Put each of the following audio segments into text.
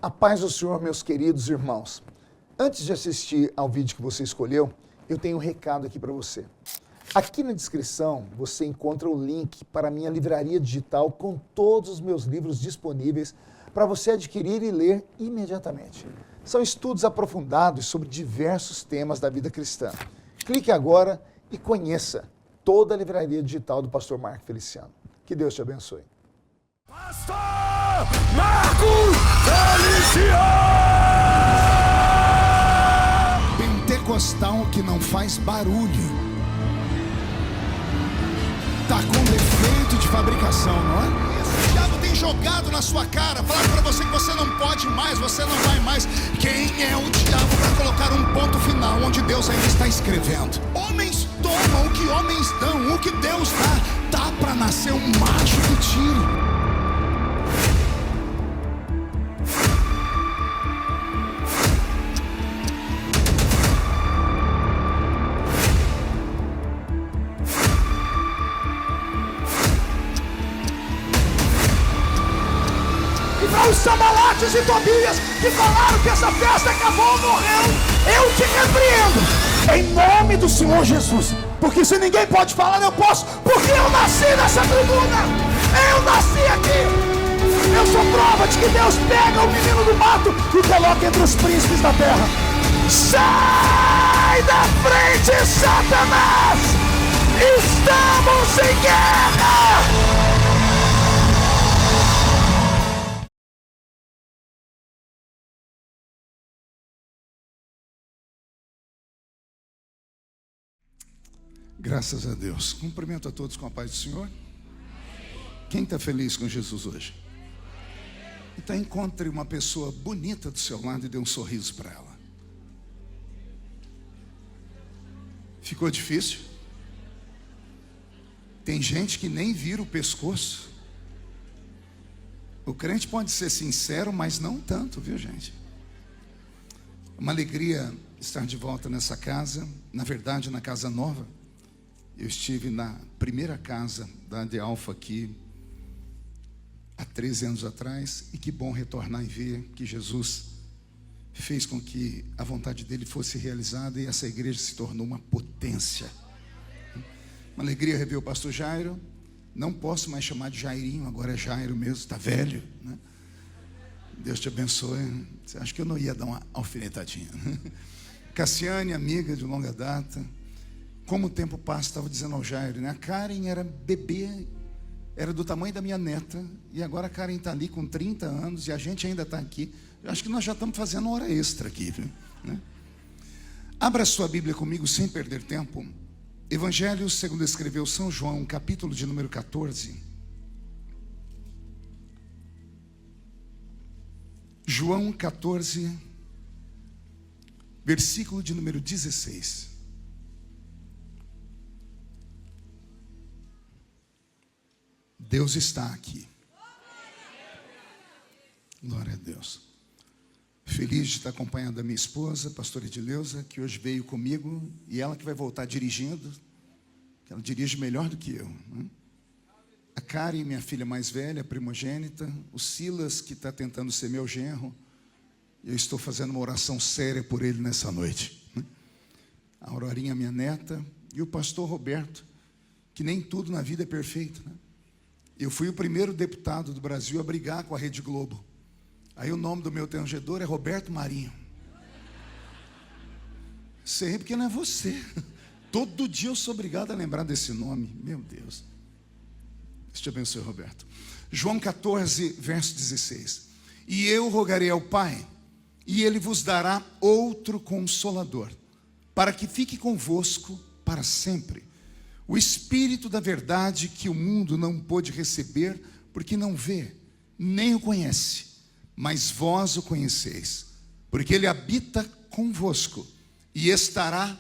A paz do Senhor, meus queridos irmãos. Antes de assistir ao vídeo que você escolheu, eu tenho um recado aqui para você. Aqui na descrição você encontra o link para a minha livraria digital com todos os meus livros disponíveis para você adquirir e ler imediatamente. São estudos aprofundados sobre diversos temas da vida cristã. Clique agora e conheça toda a livraria digital do pastor Marco Feliciano. Que Deus te abençoe. Pastor Marcos Feliciano! Pentecostal que não faz barulho. Tá com defeito de fabricação, não é? O diabo tem jogado na sua cara, falado pra você que você não pode mais, você não vai mais. Quem é o diabo para colocar um ponto final onde Deus ainda está escrevendo? Homens tomam o que homens dão, o que Deus dá. Tá pra nascer um macho que tire. Os Samalates e Tobias que falaram que essa festa acabou, morreu, eu te repreendo em nome do Senhor Jesus, porque se ninguém pode falar, eu posso, porque eu nasci nessa tribuna, eu nasci aqui, eu sou prova de que Deus pega o menino do mato e coloca entre os príncipes da terra. Sai da frente, Satanás, estamos em guerra. Graças a Deus. Cumprimento a todos com a paz do Senhor. Quem está feliz com Jesus hoje? Então encontre uma pessoa bonita do seu lado e dê um sorriso para ela. Ficou difícil? Tem gente que nem vira o pescoço. O crente pode ser sincero, mas não tanto, viu, gente? Uma alegria estar de volta nessa casa, na verdade na casa nova. Eu estive na primeira casa da De Alfa aqui há 13 anos atrás, e que bom retornar e ver que Jesus fez com que a vontade dele fosse realizada e essa igreja se tornou uma potência. Uma alegria rever o pastor Jairo. Não posso mais chamar de Jairinho, agora é Jairo mesmo, está velho, né? Deus te abençoe. Acho que eu não ia dar uma alfinetadinha. Cassiane, amiga de longa data. Como o tempo passa, estava dizendo ao Jairo, né? A Karen era bebê, era do tamanho da minha neta, e agora a Karen está ali com 30 anos e a gente ainda está aqui. Eu acho que nós já estamos fazendo hora extra aqui, viu? Né? Abra sua Bíblia comigo sem perder tempo. Evangelho segundo escreveu São João, capítulo de número 14. João 14, versículo de número 16. Deus está aqui. Glória a Deus. Feliz de estar acompanhando a minha esposa, a pastora Edileuza, que hoje veio comigo, e ela que vai voltar dirigindo, que ela dirige melhor do que eu, né? A Karen, minha filha mais velha, primogênita. O Silas, que está tentando ser meu genro. Eu estou fazendo uma oração séria por ele nessa noite, né? A Aurorinha, minha neta, e o pastor Roberto, que nem tudo na vida é perfeito, né? Eu fui o primeiro deputado do Brasil a brigar com a Rede Globo. Aí o nome do meu tangedor é Roberto Marinho. Sei porque não é você. Todo dia eu sou obrigado a lembrar desse nome. Meu Deus. Deus te abençoe, Roberto. João 14, verso 16. E eu rogarei ao Pai, e Ele vos dará outro Consolador, para que fique convosco para sempre. O Espírito da verdade, que o mundo não pôde receber, porque não vê, nem o conhece, mas vós o conheceis, porque Ele habita convosco e estará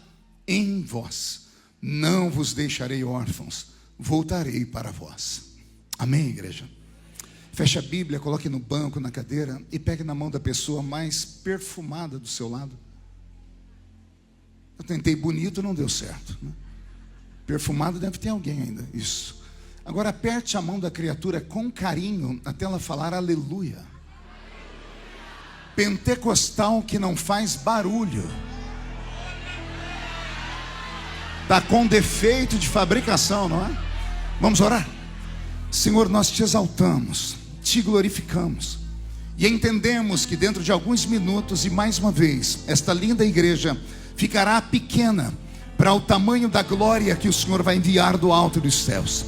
em vós. Não vos deixarei órfãos, voltarei para vós. Amém, igreja? Feche a Bíblia, coloque no banco, na cadeira, e pegue na mão da pessoa mais perfumada do seu lado. Eu tentei bonito, não deu certo, né? Perfumado deve ter alguém ainda. Isso. Agora aperte a mão da criatura com carinho até ela falar aleluia. pentecostal que não faz barulho. Está com defeito de fabricação, não é? Vamos orar? Senhor, nós te exaltamos, te glorificamos e entendemos que dentro de alguns minutos, e mais uma vez, esta linda igreja ficará pequena para o tamanho da glória que o Senhor vai enviar do alto dos céus.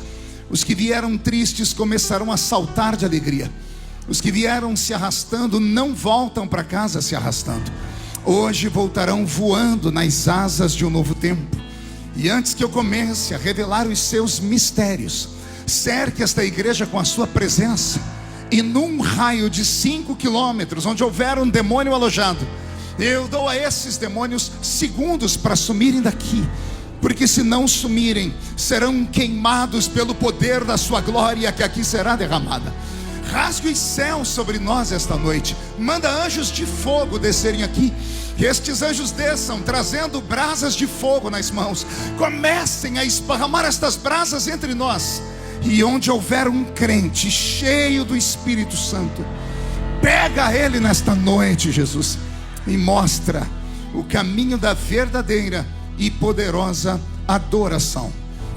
Os que vieram tristes começarão a saltar de alegria. Os que vieram se arrastando não voltam para casa se arrastando. Hoje voltarão voando nas asas de um novo tempo. E antes que eu comece a revelar os seus mistérios, cerque esta igreja com a sua presença. E num raio de 5 quilômetros, onde houver um demônio alojado, eu dou a esses demônios segundos para sumirem daqui. Porque se não sumirem, serão queimados pelo poder da sua glória que aqui será derramada. Rasgue os céus sobre nós esta noite. Manda anjos de fogo descerem aqui. Que estes anjos desçam trazendo brasas de fogo nas mãos. Comecem a esparramar estas brasas entre nós. E onde houver um crente cheio do Espírito Santo, pega ele nesta noite, Jesus, e mostra o caminho da verdadeira e poderosa adoração.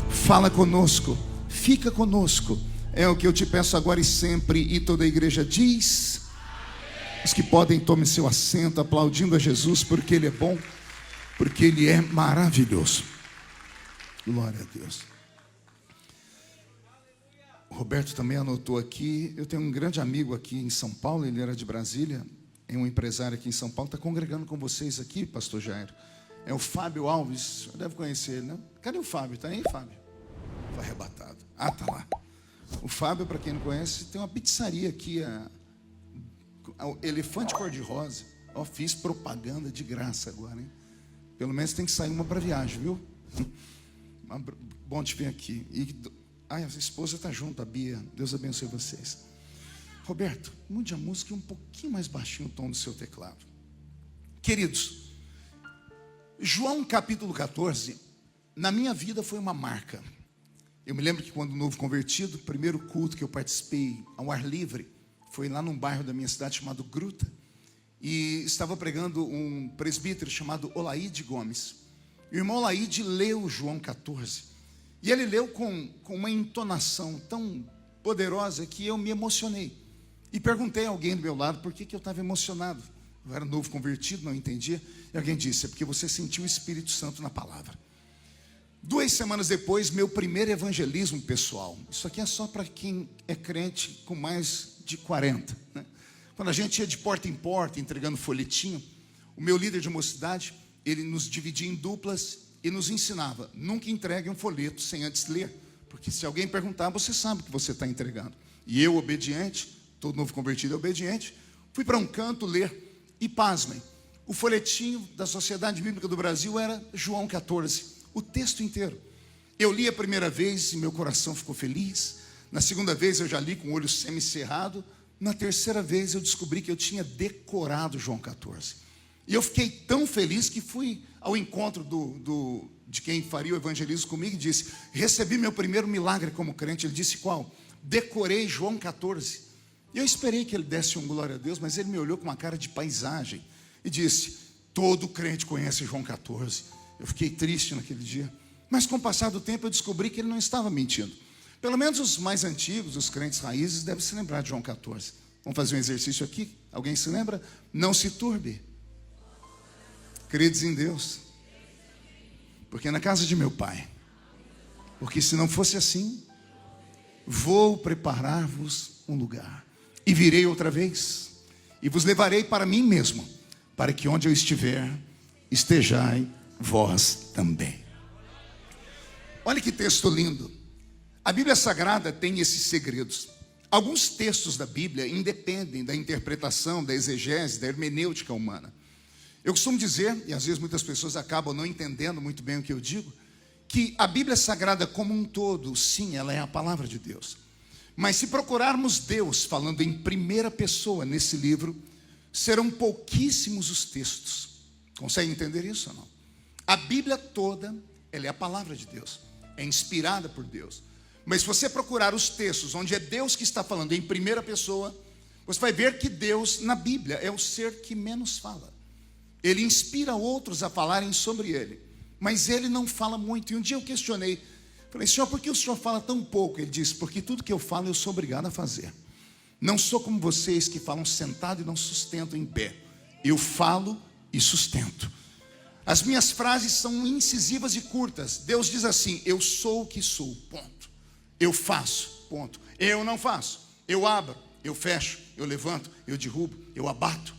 Fala conosco, fica conosco. É o que eu te peço agora e sempre. E toda a igreja diz: os que podem, tomem seu assento, aplaudindo a Jesus, porque Ele é bom, porque Ele é maravilhoso. Glória a Deus. O Roberto também anotou aqui. Eu tenho um grande amigo aqui em São Paulo, ele era de Brasília, é um empresário aqui em São Paulo, está congregando com vocês aqui, pastor Jairo. É o Fábio Alves, você deve conhecer ele, né? Cadê o Fábio? Está aí, Fábio? Foi arrebatado. Ah, tá lá. O Fábio, para quem não conhece, tem uma pizzaria aqui, a Elefante Cor-de-Rosa. Ó, fiz propaganda de graça agora, hein? Pelo menos tem que sair uma para viagem, viu? Bom te ver aqui. A esposa está junto, a Bia. Deus abençoe vocês. Roberto, mude a música um pouquinho mais baixinho o tom do seu teclado. Queridos, João capítulo 14, na minha vida foi uma marca. Eu me lembro que quando novo convertido, o primeiro culto que eu participei ao ar livre foi lá num bairro da minha cidade chamado Gruta. E estava pregando um presbítero chamado Olaide Gomes. E o irmão Olaide leu João 14. E ele leu com uma entonação tão poderosa que eu me emocionei. E perguntei a alguém do meu lado por que eu estava emocionado. Eu era novo convertido, não entendia. E alguém disse: é porque você sentiu o Espírito Santo na palavra. 2 semanas depois, meu primeiro evangelismo pessoal. Isso aqui é só para quem é crente com mais de 40, né? Quando a gente ia de porta em porta, entregando folhetinho, o meu líder de mocidade, ele nos dividia em duplas e nos ensinava: nunca entregue um folheto sem antes ler, porque se alguém perguntar, você sabe o que você está entregando. E eu, obediente, todo novo convertido é obediente, fui para um canto ler, e pasmem, o folhetinho da Sociedade Bíblica do Brasil era João 14, o texto inteiro. Eu li a primeira vez e meu coração ficou feliz. Na segunda vez eu já li com o olho semicerrado. Na terceira vez eu descobri que eu tinha decorado João 14. E eu fiquei tão feliz que fui ao encontro de quem faria o evangelismo comigo e disse: recebi meu primeiro milagre como crente. Ele disse: qual? Decorei João 14. E eu esperei que ele desse um glória a Deus, mas ele me olhou com uma cara de paisagem e disse: todo crente conhece João 14. Eu fiquei triste naquele dia, mas com o passar do tempo eu descobri que ele não estava mentindo. Pelo menos os mais antigos, os crentes raízes, devem se lembrar de João 14. Vamos fazer um exercício aqui? Alguém se lembra? Não se turbe. Credes em Deus, porque na casa de meu Pai, porque se não fosse assim, vou preparar-vos um lugar, e virei outra vez, e vos levarei para mim mesmo, para que onde eu estiver, estejai vós também. Olha que texto lindo. A Bíblia Sagrada tem esses segredos. Alguns textos da Bíblia independem da interpretação, da exegese, da hermenêutica humana. Eu costumo dizer, e às vezes muitas pessoas acabam não entendendo muito bem o que eu digo, que a Bíblia Sagrada como um todo, sim, ela é a palavra de Deus. Mas se procurarmos Deus falando em primeira pessoa nesse livro, serão pouquíssimos os textos. Consegue entender isso ou não? A Bíblia toda, ela é a palavra de Deus, é inspirada por Deus. Mas se você procurar os textos onde é Deus que está falando em primeira pessoa, você vai ver que Deus, na Bíblia, é o ser que menos fala. Ele inspira outros a falarem sobre ele, mas ele não fala muito. E um dia eu questionei, falei: Senhor, por que o Senhor fala tão pouco? Ele disse: porque tudo que eu falo eu sou obrigado a fazer. Não sou como vocês que falam sentado e não sustentam em pé. Eu falo e sustento. As minhas frases são incisivas e curtas. Deus diz assim: eu sou o que sou, ponto. Eu faço, ponto. Eu não faço. Eu abro, eu fecho, eu levanto, eu derrubo, eu abato.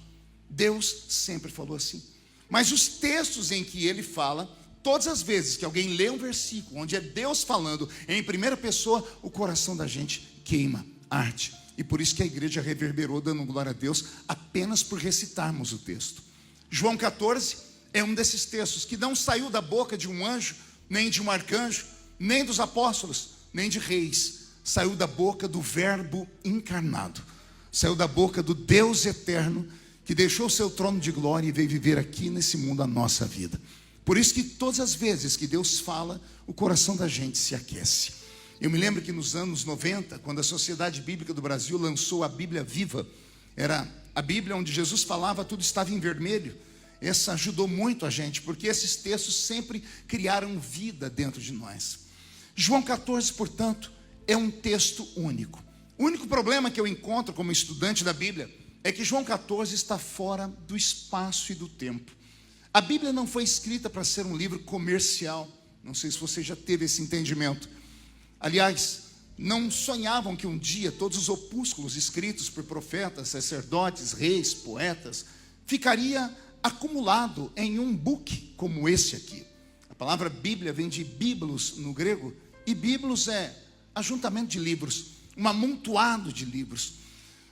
Deus sempre falou assim. Mas os textos em que ele fala, todas as vezes que alguém lê um versículo onde é Deus falando em primeira pessoa, o coração da gente queima, arde. E por isso que a igreja reverberou dando glória a Deus apenas por recitarmos o texto. João 14 é um desses textos que não saiu da boca de um anjo, nem de um arcanjo, nem dos apóstolos, nem de reis. Saiu da boca do Verbo encarnado. Saiu da boca do Deus eterno, que deixou o seu trono de glória e veio viver aqui nesse mundo a nossa vida. Por isso que todas as vezes que Deus fala, o coração da gente se aquece. Eu me lembro que nos anos 90, quando a Sociedade Bíblica do Brasil lançou a Bíblia Viva, era a Bíblia onde Jesus falava, tudo estava em vermelho. Essa ajudou muito a gente, porque esses textos sempre criaram vida dentro de nós. João 14, portanto, é um texto único. O único problema que eu encontro como estudante da Bíblia é que João 14 está fora do espaço e do tempo. A Bíblia não foi escrita para ser um livro comercial. Não sei se você já teve esse entendimento. Aliás, não sonhavam que um dia todos os opúsculos escritos por profetas, sacerdotes, reis, poetas, ficaria acumulado em um book como esse aqui. A palavra Bíblia vem de biblos no grego, e biblos é ajuntamento de livros, um amontoado de livros.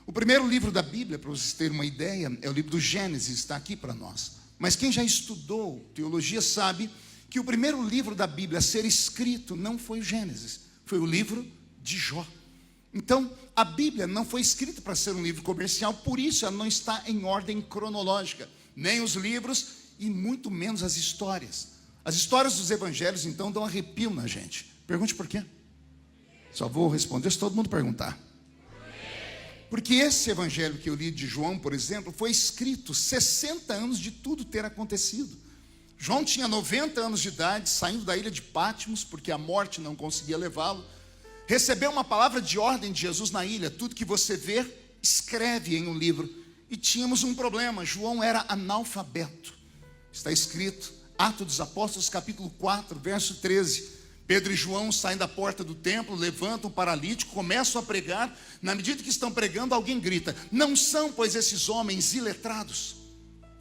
O primeiro livro da Bíblia, para vocês terem uma ideia, é o livro do Gênesis, está aqui para nós. Mas quem já estudou teologia sabe que o primeiro livro da Bíblia a ser escrito não foi o Gênesis, foi o livro de Jó. Então, a Bíblia não foi escrita para ser um livro comercial, por isso ela não está em ordem cronológica, nem os livros e muito menos as histórias. As histórias dos evangelhos, então, dão arrepio na gente. Pergunte por quê? Só vou responder se todo mundo perguntar. Porque esse evangelho que eu li de João, por exemplo, foi escrito 60 anos de tudo ter acontecido. João tinha 90 anos de idade, saindo da ilha de Patmos, porque a morte não conseguia levá-lo. Recebeu uma palavra de ordem de Jesus na ilha: tudo que você vê, escreve em um livro. E tínhamos um problema: João era analfabeto. Está escrito, Atos dos Apóstolos, capítulo 4, verso 13. Pedro e João saem da porta do templo, levantam um paralítico, começam a pregar. Na medida que estão pregando, alguém grita: não são, pois, esses homens iletrados,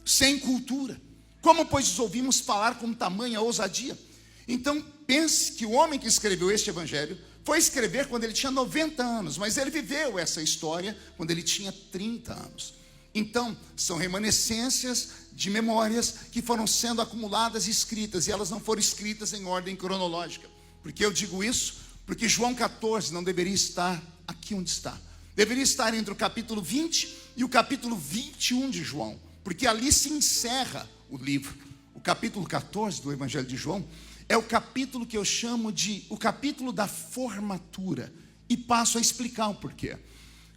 sem cultura? Como, pois, os ouvimos falar com tamanha ousadia? Então, pense que o homem que escreveu este evangelho foi escrever quando ele tinha 90 anos, mas ele viveu essa história quando ele tinha 30 anos. Então, são remanescências de memórias que foram sendo acumuladas e escritas, e elas não foram escritas em ordem cronológica. Por que eu digo isso? Porque João 14 não deveria estar aqui onde está. Deveria estar entre o capítulo 20 e o capítulo 21 de João, porque ali se encerra o livro. O capítulo 14 do Evangelho de João é o capítulo que eu chamo de o capítulo da formatura, e passo a explicar o porquê.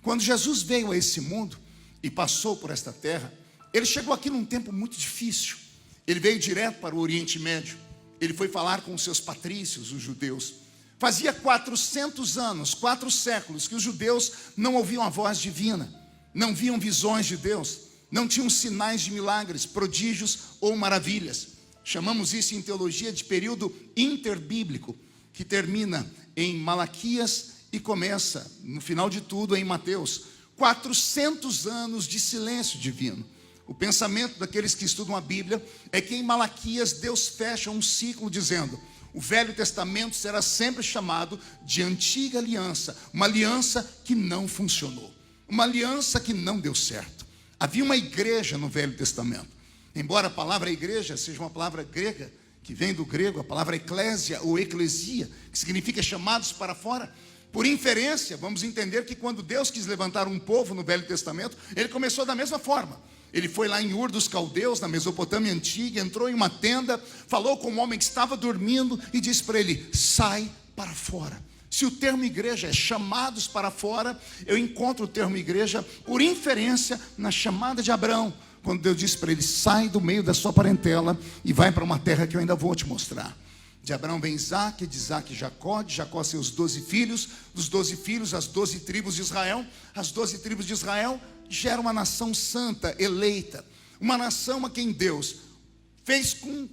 Quando Jesus veio a esse mundo e passou por esta terra, ele chegou aqui num tempo muito difícil. Ele veio direto para o Oriente Médio. Ele foi falar com os seus patrícios, os judeus. Fazia 400 anos, 4 séculos, que os judeus não ouviam a voz divina, não viam visões de Deus, não tinham sinais de milagres, prodígios ou maravilhas. Chamamos isso em teologia de período interbíblico, que termina em Malaquias e começa, no final de tudo, em Mateus. 400 anos de silêncio divino. O pensamento daqueles que estudam a Bíblia é que em Malaquias Deus fecha um ciclo dizendo: o Velho Testamento será sempre chamado de antiga aliança, uma aliança que não funcionou, uma aliança que não deu certo. Havia uma igreja no Velho Testamento. Embora a palavra igreja seja uma palavra grega, que vem do grego, a palavra eclésia ou eclesia, que significa chamados para fora, por inferência, vamos entender que quando Deus quis levantar um povo no Velho Testamento, ele começou da mesma forma. Ele foi lá em Ur dos Caldeus, na Mesopotâmia antiga, entrou em uma tenda, falou com um homem que estava dormindo e disse para ele: sai para fora, Se o termo igreja é chamados para fora, eu encontro o termo igreja por inferência na chamada de Abraão, quando Deus disse para ele: sai do meio da sua parentela e vai para uma terra que eu ainda vou te mostrar. De Abraão vem Isaac, de Isaac Jacó, de Jacó seus 12 filhos, dos 12 filhos as 12 tribos de Israel. As 12 tribos de Israel geram uma nação santa, eleita, uma nação a quem Deus fez com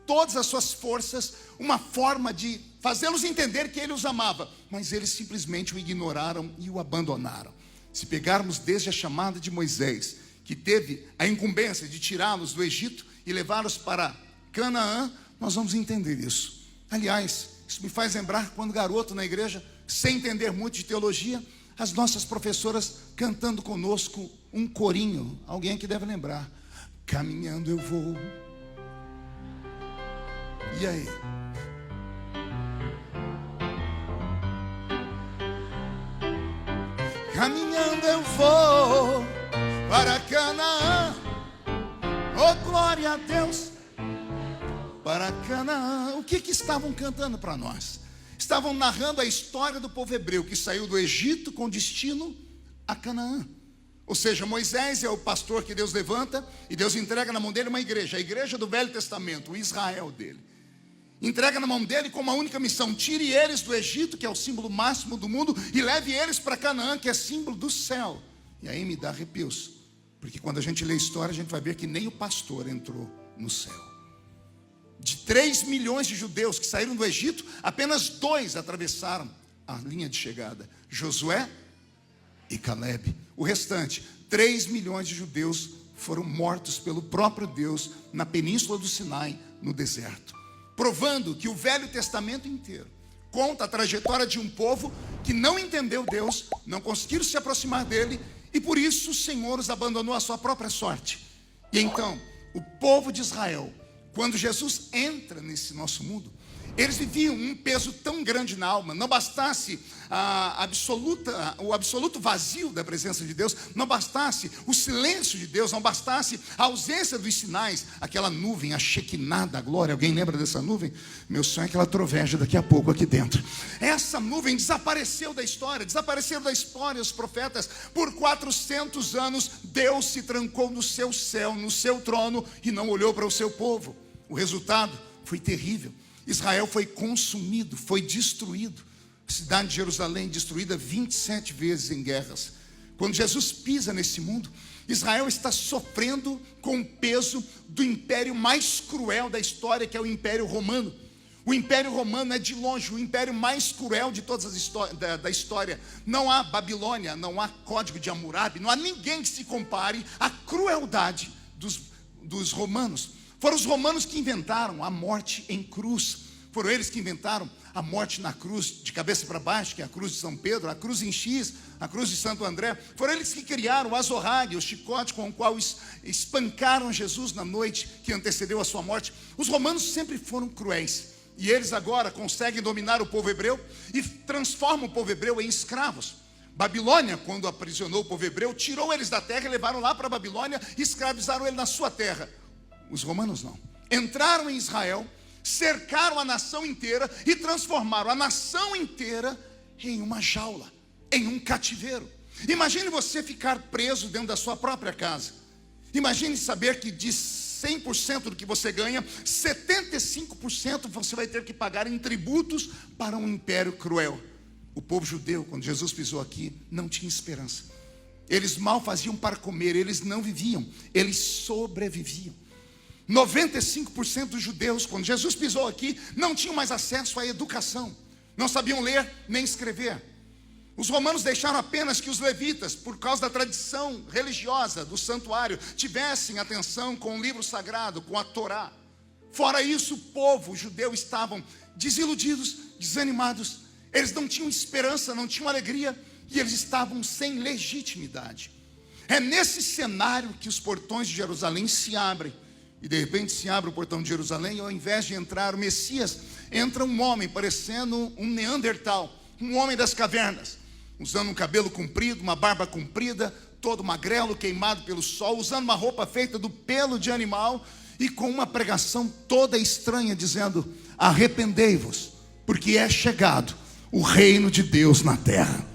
todas as suas forças uma forma de fazê-los entender que Ele os amava, mas eles simplesmente o ignoraram e o abandonaram. Se pegarmos desde a chamada de Moisés, que teve a incumbência de tirá-los do Egito e levá-los para Canaã, nós vamos entender isso. Aliás, isso me faz lembrar quando garoto na igreja, sem entender muito de teologia, as nossas professoras cantando conosco um corinho. Alguém aqui deve lembrar: caminhando eu vou. E aí? Caminhando eu vou para Canaã, oh glória a Deus, para Canaã. O que estavam cantando para nós? Estavam narrando a história do povo hebreu que saiu do Egito com destino a Canaã. Ou seja, Moisés é o pastor que Deus levanta e Deus entrega na mão dele uma igreja, a igreja do Velho Testamento, o Israel dele. Entrega na mão dele com uma única missão: tire eles do Egito, que é o símbolo máximo do mundo, e leve eles para Canaã, que é símbolo do céu. E aí me dá arrepios, porque quando a gente lê a história, a gente vai ver que nem o pastor entrou no céu. De 3 milhões de judeus que saíram do Egito, apenas 2 atravessaram a linha de chegada: Josué e Caleb. O restante, 3 milhões de judeus, foram mortos pelo próprio Deus na península do Sinai, no deserto, provando que o Velho Testamento inteiro conta a trajetória de um povo que não entendeu Deus, não conseguiram se aproximar dele, e por isso o Senhor os abandonou à sua própria sorte. E então, o povo de Israel, quando Jesus entra nesse nosso mundo, eles viviam um peso tão grande na alma. Não bastasse o absoluto vazio da presença de Deus, não bastasse o silêncio de Deus, não bastasse a ausência dos sinais, aquela nuvem, a Shekinah da glória. Alguém lembra dessa nuvem? Meu sonho é que ela troveja daqui a pouco aqui dentro. Essa nuvem desapareceu da história, desapareceram da história os profetas. Por 400 anos Deus se trancou no seu céu, no seu trono, e não olhou para o seu povo. O resultado foi terrível. Israel foi consumido, foi destruído. A cidade de Jerusalém destruída 27 vezes em guerras. Quando Jesus pisa nesse mundo, Israel está sofrendo com o peso do império mais cruel da história, que é o Império Romano. O Império Romano é de longe o império mais cruel de todas as da história. Não há Babilônia, não há Código de Hammurabi, não há ninguém que se compare à crueldade dos romanos. Foram os romanos que inventaram a morte em cruz. Foram eles que inventaram a morte na cruz, de cabeça para baixo, que é a cruz de São Pedro, a cruz em X, a cruz de Santo André. Foram eles que criaram o azorrague, o chicote com o qual espancaram Jesus na noite que antecedeu a sua morte. Os romanos sempre foram cruéis. E eles agora conseguem dominar o povo hebreu e transformam o povo hebreu em escravos. Babilônia, quando aprisionou o povo hebreu, tirou eles da terra e levaram lá para a Babilônia e escravizaram ele na sua terra. Os romanos não. Entraram em Israel, cercaram a nação inteira e transformaram a nação inteira em uma jaula, em um cativeiro. Imagine você ficar preso dentro da sua própria casa. Imagine saber que de 100% do que você ganha, 75% você vai ter que pagar em tributos para um império cruel. O povo judeu, quando Jesus pisou aqui, não tinha esperança. Eles mal faziam para comer, eles não viviam, eles sobreviviam. 95% dos judeus, quando Jesus pisou aqui, não tinham mais acesso à educação. Não sabiam ler nem escrever. Os romanos deixaram apenas que os levitas, por causa da tradição religiosa do santuário, tivessem atenção com o livro sagrado, com a Torá. Fora isso, o povo judeu estavam desiludidos, desanimados. Eles não tinham esperança, não tinham alegria, e eles estavam sem legitimidade. É nesse cenário que os portões de Jerusalém se abrem. E de repente se abre o portão de Jerusalém, e ao invés de entrar o Messias, entra um homem parecendo um Neandertal, um homem das cavernas, usando um cabelo comprido, uma barba comprida, todo magrelo, queimado pelo sol, usando uma roupa feita do pelo de animal, e com uma pregação toda estranha, dizendo: arrependei-vos, porque é chegado o reino de Deus na terra.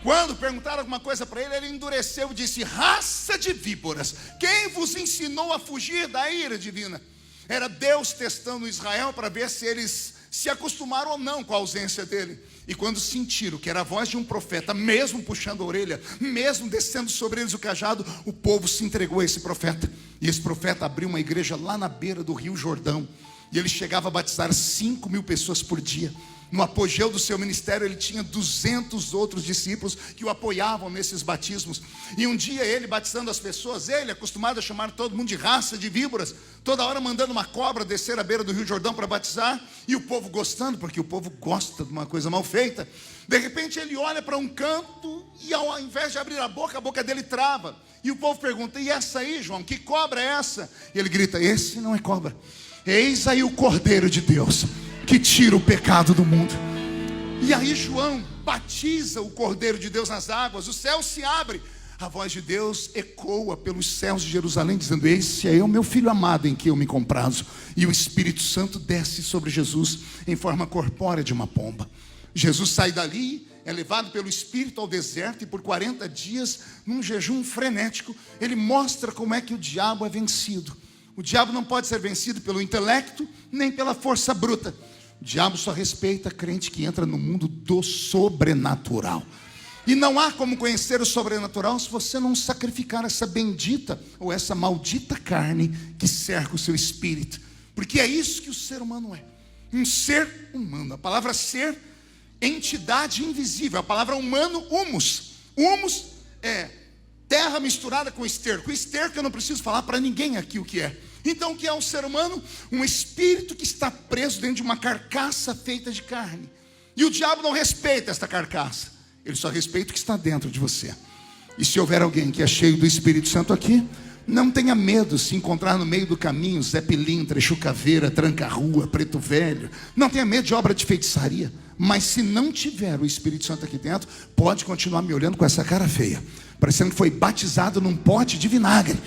Quando perguntaram alguma coisa para ele, ele endureceu e disse: raça de víboras, quem vos ensinou a fugir da ira divina? Era Deus testando Israel para ver se eles se acostumaram ou não com a ausência dele. E quando sentiram que era a voz de um profeta, mesmo puxando a orelha, mesmo descendo sobre eles o cajado, o povo se entregou a esse profeta. E esse profeta abriu uma igreja lá na beira do rio Jordão, e ele chegava a batizar 5.000 pessoas por dia. No apogeu do seu ministério, ele tinha 200 outros discípulos que o apoiavam nesses batismos. E um dia ele batizando as pessoas, ele acostumado a chamar todo mundo de raça de víboras, toda hora mandando uma cobra descer à beira do rio Jordão para batizar, e o povo gostando, porque o povo gosta de uma coisa mal feita. De repente ele olha para um canto e ao invés de abrir a boca dele trava. E o povo pergunta: e essa aí, João, que cobra é essa? E ele grita: esse não é cobra, eis aí o Cordeiro de Deus, que tira o pecado do mundo. E aí João batiza o Cordeiro de Deus nas águas, o céu se abre, a voz de Deus ecoa pelos céus de Jerusalém, dizendo: esse é o meu filho amado em que eu me comprazo. E o Espírito Santo desce sobre Jesus em forma corpórea de uma pomba. Jesus sai dali, é levado pelo Espírito ao deserto, e por 40 dias, num jejum frenético, ele mostra como é que o diabo é vencido. O diabo não pode ser vencido pelo intelecto, nem pela força bruta. O diabo só respeita crente que entra no mundo do sobrenatural. E não há como conhecer o sobrenatural se você não sacrificar essa bendita ou essa maldita carne que cerca o seu espírito. Porque é isso que o ser humano é. Um ser humano. A palavra ser, entidade invisível. A palavra humano, humus. Humus é terra misturada com esterco. Esterco eu não preciso falar para ninguém aqui o que é. Então o que é um ser humano? Um espírito que está preso dentro de uma carcaça feita de carne. E o diabo não respeita esta carcaça, ele só respeita o que está dentro de você. E se houver alguém que é cheio do Espírito Santo aqui, não tenha medo se encontrar no meio do caminho Zé Pilintra, Exu Caveira, Tranca-Rua, Preto Velho. Não tenha medo de obra de feitiçaria. Mas se não tiver o Espírito Santo aqui dentro, pode continuar me olhando com essa cara feia, parecendo que foi batizado num pote de vinagre,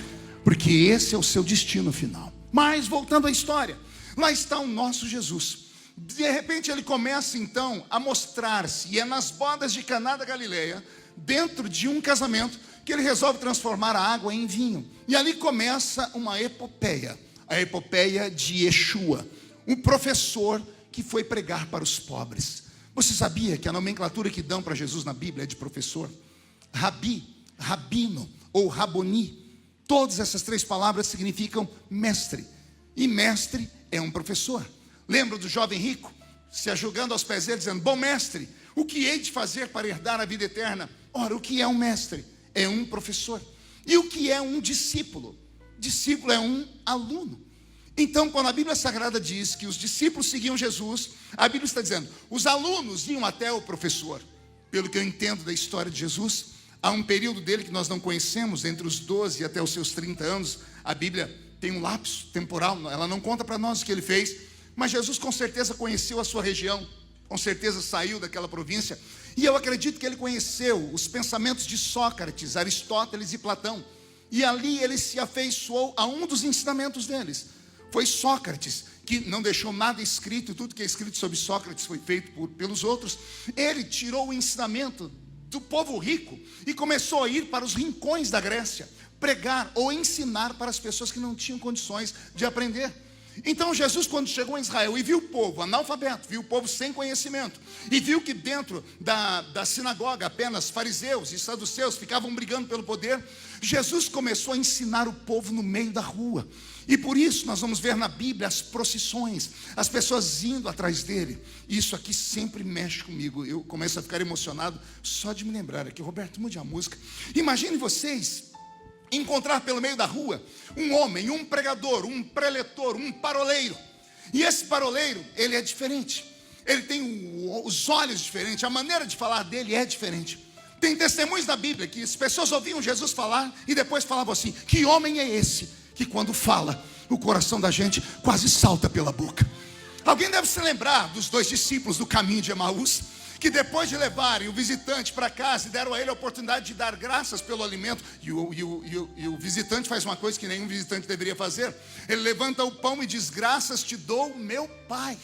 porque esse é o seu destino final. Mas voltando à história, lá está o nosso Jesus. De repente ele começa então a mostrar-se, e é nas bodas de Caná da Galileia, dentro de um casamento, que ele resolve transformar a água em vinho. E ali começa uma epopeia, a epopeia de Yeshua, um professor que foi pregar para os pobres. Você sabia que a nomenclatura que dão para Jesus na Bíblia é de professor? Rabi, rabino ou raboni. Todas essas três palavras significam mestre. E mestre é um professor. Lembra do jovem rico se ajugando aos pés dele, dizendo: bom mestre, o que hei de fazer para herdar a vida eterna? Ora, o que é um mestre? É um professor. E o que é um discípulo? Discípulo é um aluno. Então, quando a Bíblia Sagrada diz que os discípulos seguiam Jesus, a Bíblia está dizendo: os alunos iam até o professor. Pelo que eu entendo da história de Jesus, há um período dele que nós não conhecemos, entre os 12 até os seus 30 anos. A Bíblia tem um lapso temporal, ela não conta para nós o que ele fez. Mas Jesus com certeza conheceu a sua região, com certeza saiu daquela província. E eu acredito que ele conheceu os pensamentos de Sócrates, Aristóteles e Platão. E ali ele se afeiçoou a um dos ensinamentos deles. Foi Sócrates que não deixou nada escrito, tudo que é escrito sobre Sócrates foi feito pelos outros. Ele tirou o ensinamento do povo rico e começou a ir para os rincões da Grécia, pregar ou ensinar para as pessoas que não tinham condições de aprender. Então Jesus, quando chegou em Israel e viu o povo analfabeto, viu o povo sem conhecimento, e viu que dentro da sinagoga apenas fariseus e saduceus ficavam brigando pelo poder, Jesus começou a ensinar o povo no meio da rua. E por isso nós vamos ver na Bíblia as procissões, as pessoas indo atrás dele. Isso aqui sempre mexe comigo, eu começo a ficar emocionado só de me lembrar aqui. Roberto, mude a música. Imagine vocês encontrar pelo meio da rua um homem, um pregador, um preletor, um paroleiro. E esse paroleiro, ele é diferente. Ele tem os olhos diferentes, a maneira de falar dele é diferente. Tem testemunhos da Bíblia que as pessoas ouviam Jesus falar e depois falavam assim: que homem é esse que quando fala, o coração da gente quase salta pela boca. Alguém deve se lembrar dos 2 discípulos do caminho de Emaús, que depois de levarem o visitante para casa e deram a ele a oportunidade de dar graças pelo alimento, e o visitante faz uma coisa que nenhum visitante deveria fazer. Ele levanta o pão e diz: graças te dou, meu Pai.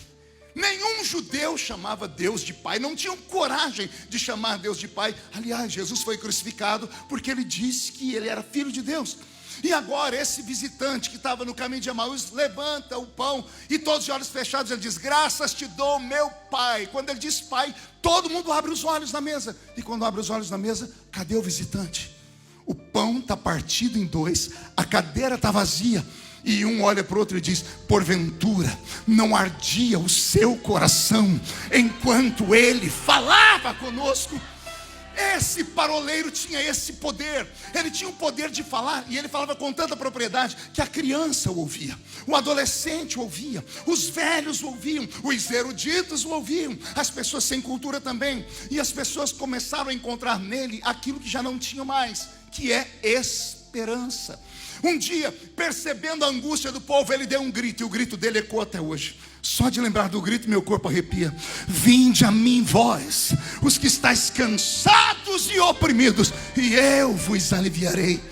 Nenhum judeu chamava Deus de Pai, não tinham coragem de chamar Deus de Pai. Aliás, Jesus foi crucificado porque ele disse que ele era filho de Deus. E agora esse visitante que estava no caminho de Emaús levanta o pão e todos de olhos fechados ele diz: graças te dou, meu Pai. Quando ele diz Pai, todo mundo abre os olhos na mesa. E quando abre os olhos na mesa, cadê o visitante? O pão está partido em dois, a cadeira está vazia. E um olha para o outro e diz: porventura não ardia o seu coração enquanto ele falava conosco? Esse paroleiro tinha esse poder. Ele tinha o poder de falar. E ele falava com tanta propriedade que a criança o ouvia, o adolescente o ouvia, os velhos o ouviam, os eruditos o ouviam, as pessoas sem cultura também. E as pessoas começaram a encontrar nele aquilo que já não tinham mais, que é esperança. Um dia, percebendo a angústia do povo, ele deu um grito, e o grito dele ecoa até hoje. Só de lembrar do grito, meu corpo arrepia. Vinde a mim, vós, os que estáis cansados e oprimidos, e eu vos aliviarei.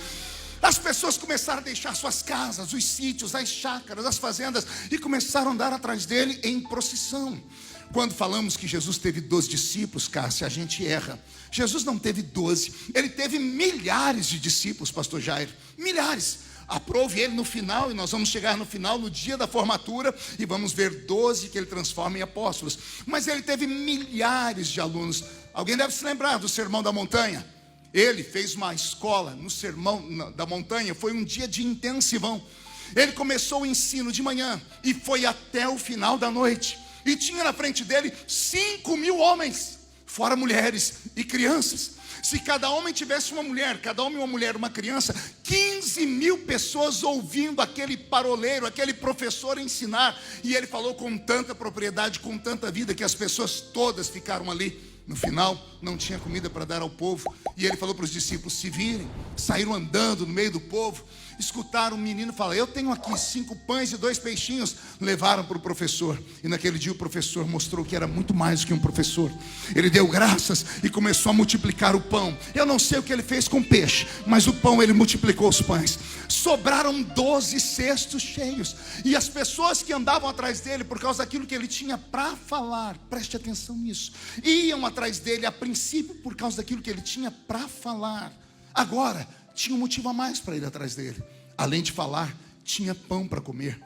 As pessoas começaram a deixar suas casas, os sítios, as chácaras, as fazendas, e começaram a andar atrás dele em procissão. Quando falamos que Jesus teve 12 discípulos, Cássia, a gente erra. Jesus não teve 12, ele teve milhares de discípulos, pastor Jair, milhares. Aprove ele no final, e nós vamos chegar no final, no dia da formatura, e vamos ver 12 que ele transforma em apóstolos. Mas ele teve milhares de alunos. Alguém deve se lembrar do Sermão da Montanha. Ele fez uma escola no Sermão da Montanha, foi um dia de intensivão. Ele começou o ensino de manhã e foi até o final da noite. E tinha na frente dele 5.000 homens, fora mulheres e crianças. Se cada homem tivesse uma mulher, cada homem uma mulher, uma criança, 15.000 pessoas ouvindo aquele paroleiro, aquele professor ensinar. E ele falou com tanta propriedade, com tanta vida, que as pessoas todas ficaram ali. No final, não tinha comida para dar ao povo. E ele falou para os discípulos se virem. Saíram andando no meio do povo. Escutaram um menino falar: eu tenho aqui 5 pães e 2 peixinhos. Levaram para o professor. E naquele dia o professor mostrou que era muito mais do que um professor. Ele deu graças e começou a multiplicar o pão. Eu não sei o que ele fez com o peixe, mas o pão ele multiplicou os pães. Sobraram 12 cestos cheios. E as pessoas que andavam atrás dele, por causa daquilo que ele tinha para falar, preste atenção nisso, iam atrás dele a princípio por causa daquilo que ele tinha para falar. Agora tinha um motivo a mais para ir atrás dele. Além de falar, tinha pão para comer.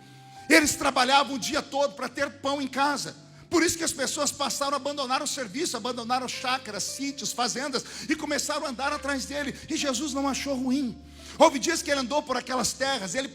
Eles trabalhavam o dia todo para ter pão em casa. Por isso que as pessoas passaram a abandonar o serviço, abandonaram chácaras, sítios, fazendas, e começaram a andar atrás dele. E Jesus não achou ruim. Houve dias que ele andou por aquelas terras, ele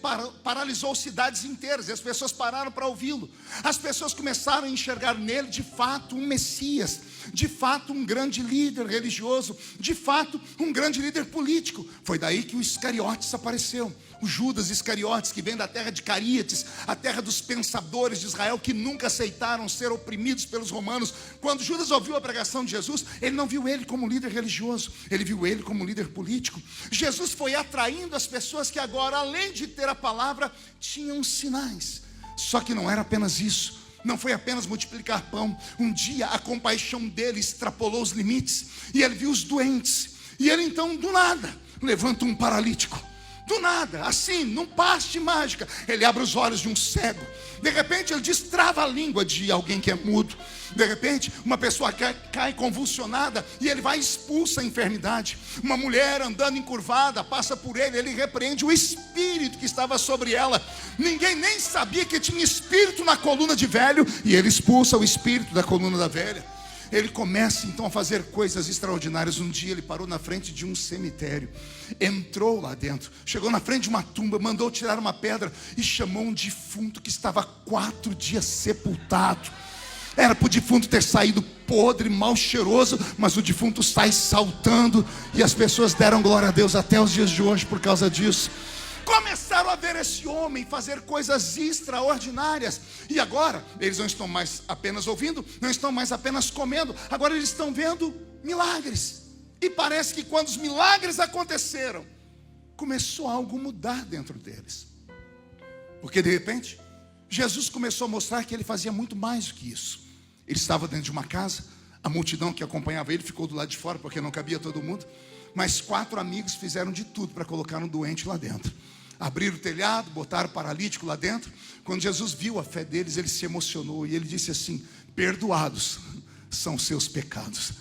paralisou cidades inteiras, e as pessoas pararam para ouvi-lo. As pessoas começaram a enxergar nele, de fato, um Messias, de fato, um grande líder religioso, de fato, um grande líder político. Foi daí que o Iscariotes apareceu, o Judas Iscariotes, que vem da terra de Caríates, a terra dos pensadores de Israel, que nunca aceitaram ser oprimidos pelos romanos. Quando Judas ouviu a pregação de Jesus, ele não viu ele como líder religioso, ele viu ele como líder político. Jesus foi atraindo as pessoas que agora, além de ter a palavra, tinham sinais. Só que não era apenas isso, não foi apenas multiplicar pão. Um dia a compaixão dele extrapolou os limites, e ele viu os doentes, e ele então, do nada, levanta um paralítico. Do nada, assim, num passe de mágica, ele abre os olhos de um cego. De repente ele destrava a língua de alguém que é mudo. De repente uma pessoa cai convulsionada, e ele vai e expulsa a enfermidade. Uma mulher andando encurvada passa por ele, ele repreende o espírito que estava sobre ela. Ninguém nem sabia que tinha espírito na coluna de velho, e ele expulsa o espírito da coluna da velha. Ele começa então a fazer coisas extraordinárias. Um dia ele parou na frente de um cemitério, entrou lá dentro, chegou na frente de uma tumba, mandou tirar uma pedra e chamou um defunto que estava há 4 dias sepultado. Era para o defunto ter saído podre, mal cheiroso, mas o defunto sai saltando, e as pessoas deram glória a Deus até os dias de hoje por causa disso. Começaram a ver esse homem fazer coisas extraordinárias. E agora, eles não estão mais apenas ouvindo, não estão mais apenas comendo. Agora eles estão vendo milagres. E parece que quando os milagres aconteceram, começou algo a mudar dentro deles. Porque de repente, Jesus começou a mostrar que ele fazia muito mais do que isso. Ele estava dentro de uma casa, a multidão que acompanhava ele ficou do lado de fora, porque não cabia todo mundo. Mas 4 amigos fizeram de tudo para colocar um doente lá dentro. abriram o telhado, botaram o paralítico lá dentro. Quando Jesus viu a fé deles, ele se emocionou e ele disse assim: perdoados são seus pecados.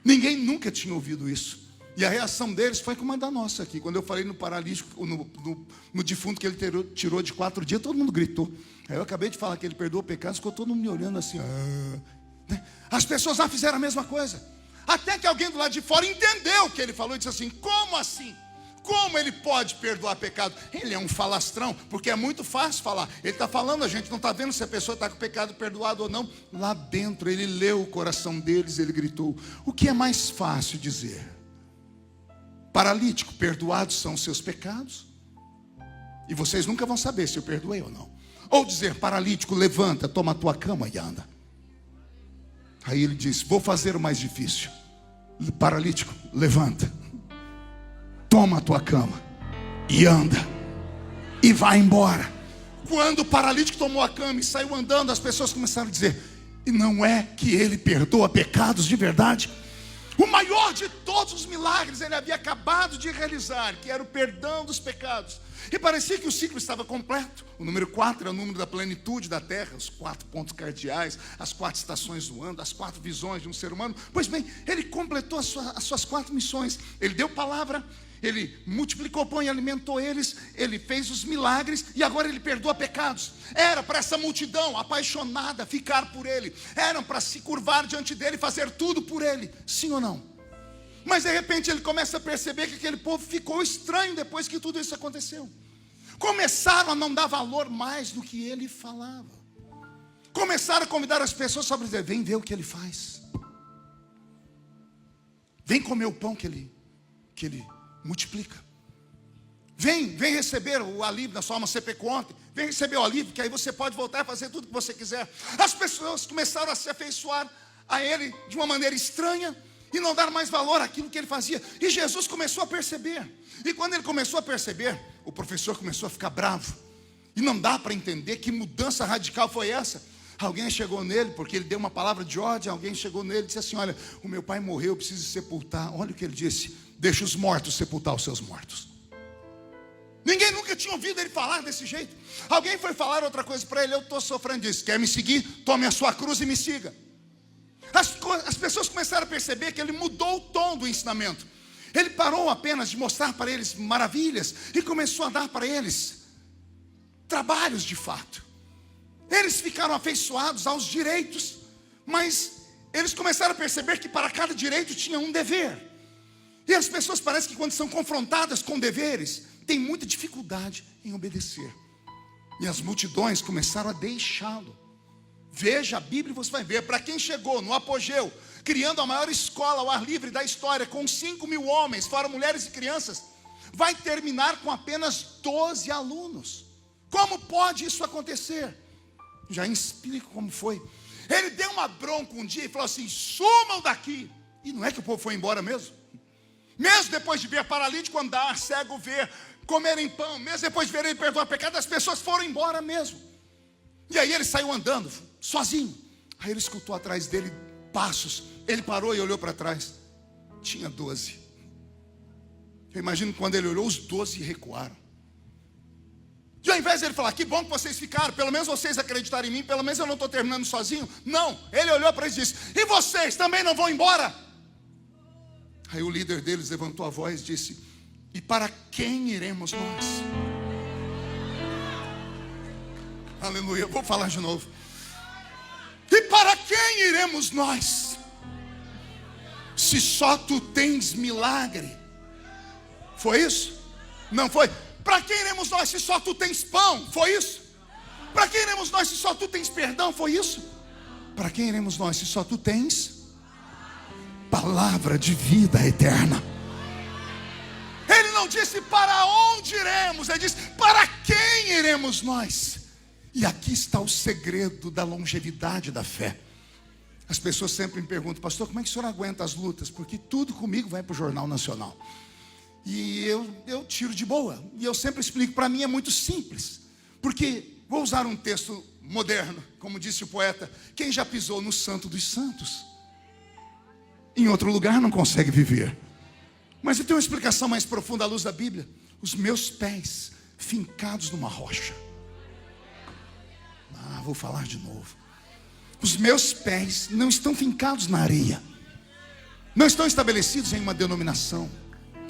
Ninguém nunca tinha ouvido isso. E a reação deles foi como a da nossa aqui. Quando eu falei no paralítico, no defunto que ele tirou de 4 dias, todo mundo gritou. Aí eu acabei de falar que ele perdoou pecados, ficou todo mundo me olhando assim. As pessoas lá fizeram a mesma coisa. Até que alguém do lado de fora entendeu o que ele falou e disse assim: como assim? Como ele pode perdoar pecado? Ele é um falastrão, porque é muito fácil falar. Ele está falando, a gente não está vendo se a pessoa está com o pecado perdoado ou não. Lá dentro ele leu o coração deles, ele gritou. O que é mais fácil dizer? Paralítico, perdoados são os seus pecados? E vocês nunca vão saber se eu perdoei ou não. Ou dizer: paralítico, levanta, toma a tua cama e anda. Aí ele disse: vou fazer o mais difícil. Paralítico, levanta, toma a tua cama e anda. E vai embora. Quando o paralítico tomou a cama e saiu andando, as pessoas começaram a dizer: e não é que ele perdoa pecados de verdade? O maior de todos os milagres ele havia acabado de realizar, que era o perdão dos pecados. E parecia que o ciclo estava completo. O número 4 é o número da plenitude da terra, os 4 pontos cardeais, as 4 estações do ano, as 4 visões de um ser humano. Pois bem, ele completou as suas 4 missões. Ele deu palavra, ele multiplicou o pão e alimentou eles, ele fez os milagres e agora ele perdoa pecados. Era para essa multidão apaixonada ficar por ele, eram para se curvar diante dele e fazer tudo por ele, sim ou não? Mas de repente ele começa a perceber que aquele povo ficou estranho depois que tudo isso aconteceu. Começaram a não dar valor mais do que ele falava. Começaram a convidar as pessoas só para dizer: vem ver o que ele faz, vem comer o pão que ele multiplica, vem receber o alívio da sua alma. Você pecou ontem, vem receber o alívio, que aí você pode voltar a fazer tudo o que você quiser. As pessoas começaram a se afeiçoar a ele de uma maneira estranha e não dar mais valor àquilo que ele fazia. E Jesus começou a perceber. E quando ele começou a perceber, o professor começou a ficar bravo. E não dá para entender que mudança radical foi essa. Alguém chegou nele, porque ele deu uma palavra de ordem. Alguém chegou nele e disse assim: olha, o meu pai morreu, eu preciso sepultar. Olha o que ele disse: deixa os mortos sepultar os seus mortos. Ninguém nunca tinha ouvido ele falar desse jeito. Alguém foi falar outra coisa para ele: eu estou sofrendo disso, quer me seguir? Tome a sua cruz e me siga. As pessoas começaram a perceber que ele mudou o tom do ensinamento. Ele parou apenas de mostrar para eles maravilhas e começou a dar para eles trabalhos de fato. Eles ficaram afeiçoados aos direitos, mas eles começaram a perceber que para cada direito tinha um dever. E as pessoas parecem que quando são confrontadas com deveres, têm muita dificuldade em obedecer. E as multidões começaram a deixá-lo. Veja a Bíblia e você vai ver. Para quem chegou no apogeu, criando a maior escola ao ar livre da história, com 5.000 homens, fora mulheres e crianças, vai terminar com apenas 12 alunos. Como pode isso acontecer? Já explico como foi. Ele deu uma bronca um dia e falou assim: sumam daqui. E não é que o povo foi embora mesmo? Mesmo depois de ver paralítico andar, cego ver, comerem pão, mesmo depois de verem perdoar pecado, as pessoas foram embora mesmo. E aí ele saiu andando, sozinho. Aí ele escutou atrás dele passos. Ele parou e olhou para trás. Tinha 12. Eu imagino quando ele olhou, os 12 recuaram. E ao invés de ele falar: que bom que vocês ficaram, pelo menos vocês acreditaram em mim, pelo menos eu não estou terminando sozinho. Não, ele olhou para eles e disse: e vocês também não vão embora? Aí o líder deles levantou a voz e disse: e para quem iremos nós? Aleluia, vou falar de novo. E para quem iremos nós? Se só tu tens milagre. Foi isso? Não foi? Para quem iremos nós se só tu tens pão? Foi isso? Para quem iremos nós se só tu tens perdão? Foi isso? Para quem iremos nós se só tu tens palavra de vida eterna? Ele não disse para onde iremos, ele disse para quem iremos nós. E aqui está o segredo da longevidade da fé. As pessoas sempre me perguntam: pastor, como é que o senhor aguenta as lutas? Porque tudo comigo vai para o Jornal Nacional. E eu tiro de boa. E eu sempre explico: para mim é muito simples. Porque, vou usar um texto moderno, como disse o poeta: quem já pisou no Santo dos Santos, em outro lugar não consegue viver. Mas eu tenho uma explicação mais profunda à luz da Bíblia. Os meus pés fincados numa rocha. Vou falar de novo. Os meus pés não estão fincados na areia, não estão estabelecidos em uma denominação,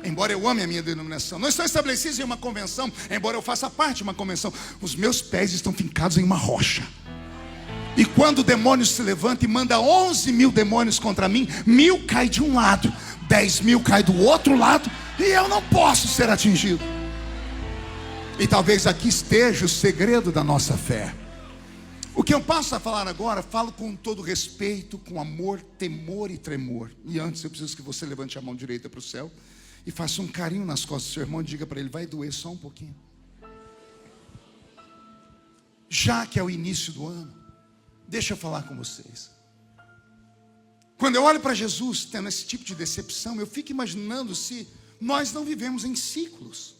embora eu ame a minha denominação. Não estão estabelecidos em uma convenção, embora eu faça parte de uma convenção. Os meus pés estão fincados em uma rocha. E quando o demônio se levanta e manda 11.000 demônios contra mim, 1.000 cai de um lado, 10.000 cai do outro lado, e eu não posso ser atingido. E talvez aqui esteja o segredo da nossa fé. O que eu passo a falar agora, falo com todo respeito, com amor, temor e tremor. E antes eu preciso que você levante a mão direita para o céu e faça um carinho nas costas do seu irmão e diga para ele: vai doer só um pouquinho. Já que é o início do ano, deixa eu falar com vocês. Quando eu olho para Jesus tendo esse tipo de decepção, eu fico imaginando se nós não vivemos em ciclos.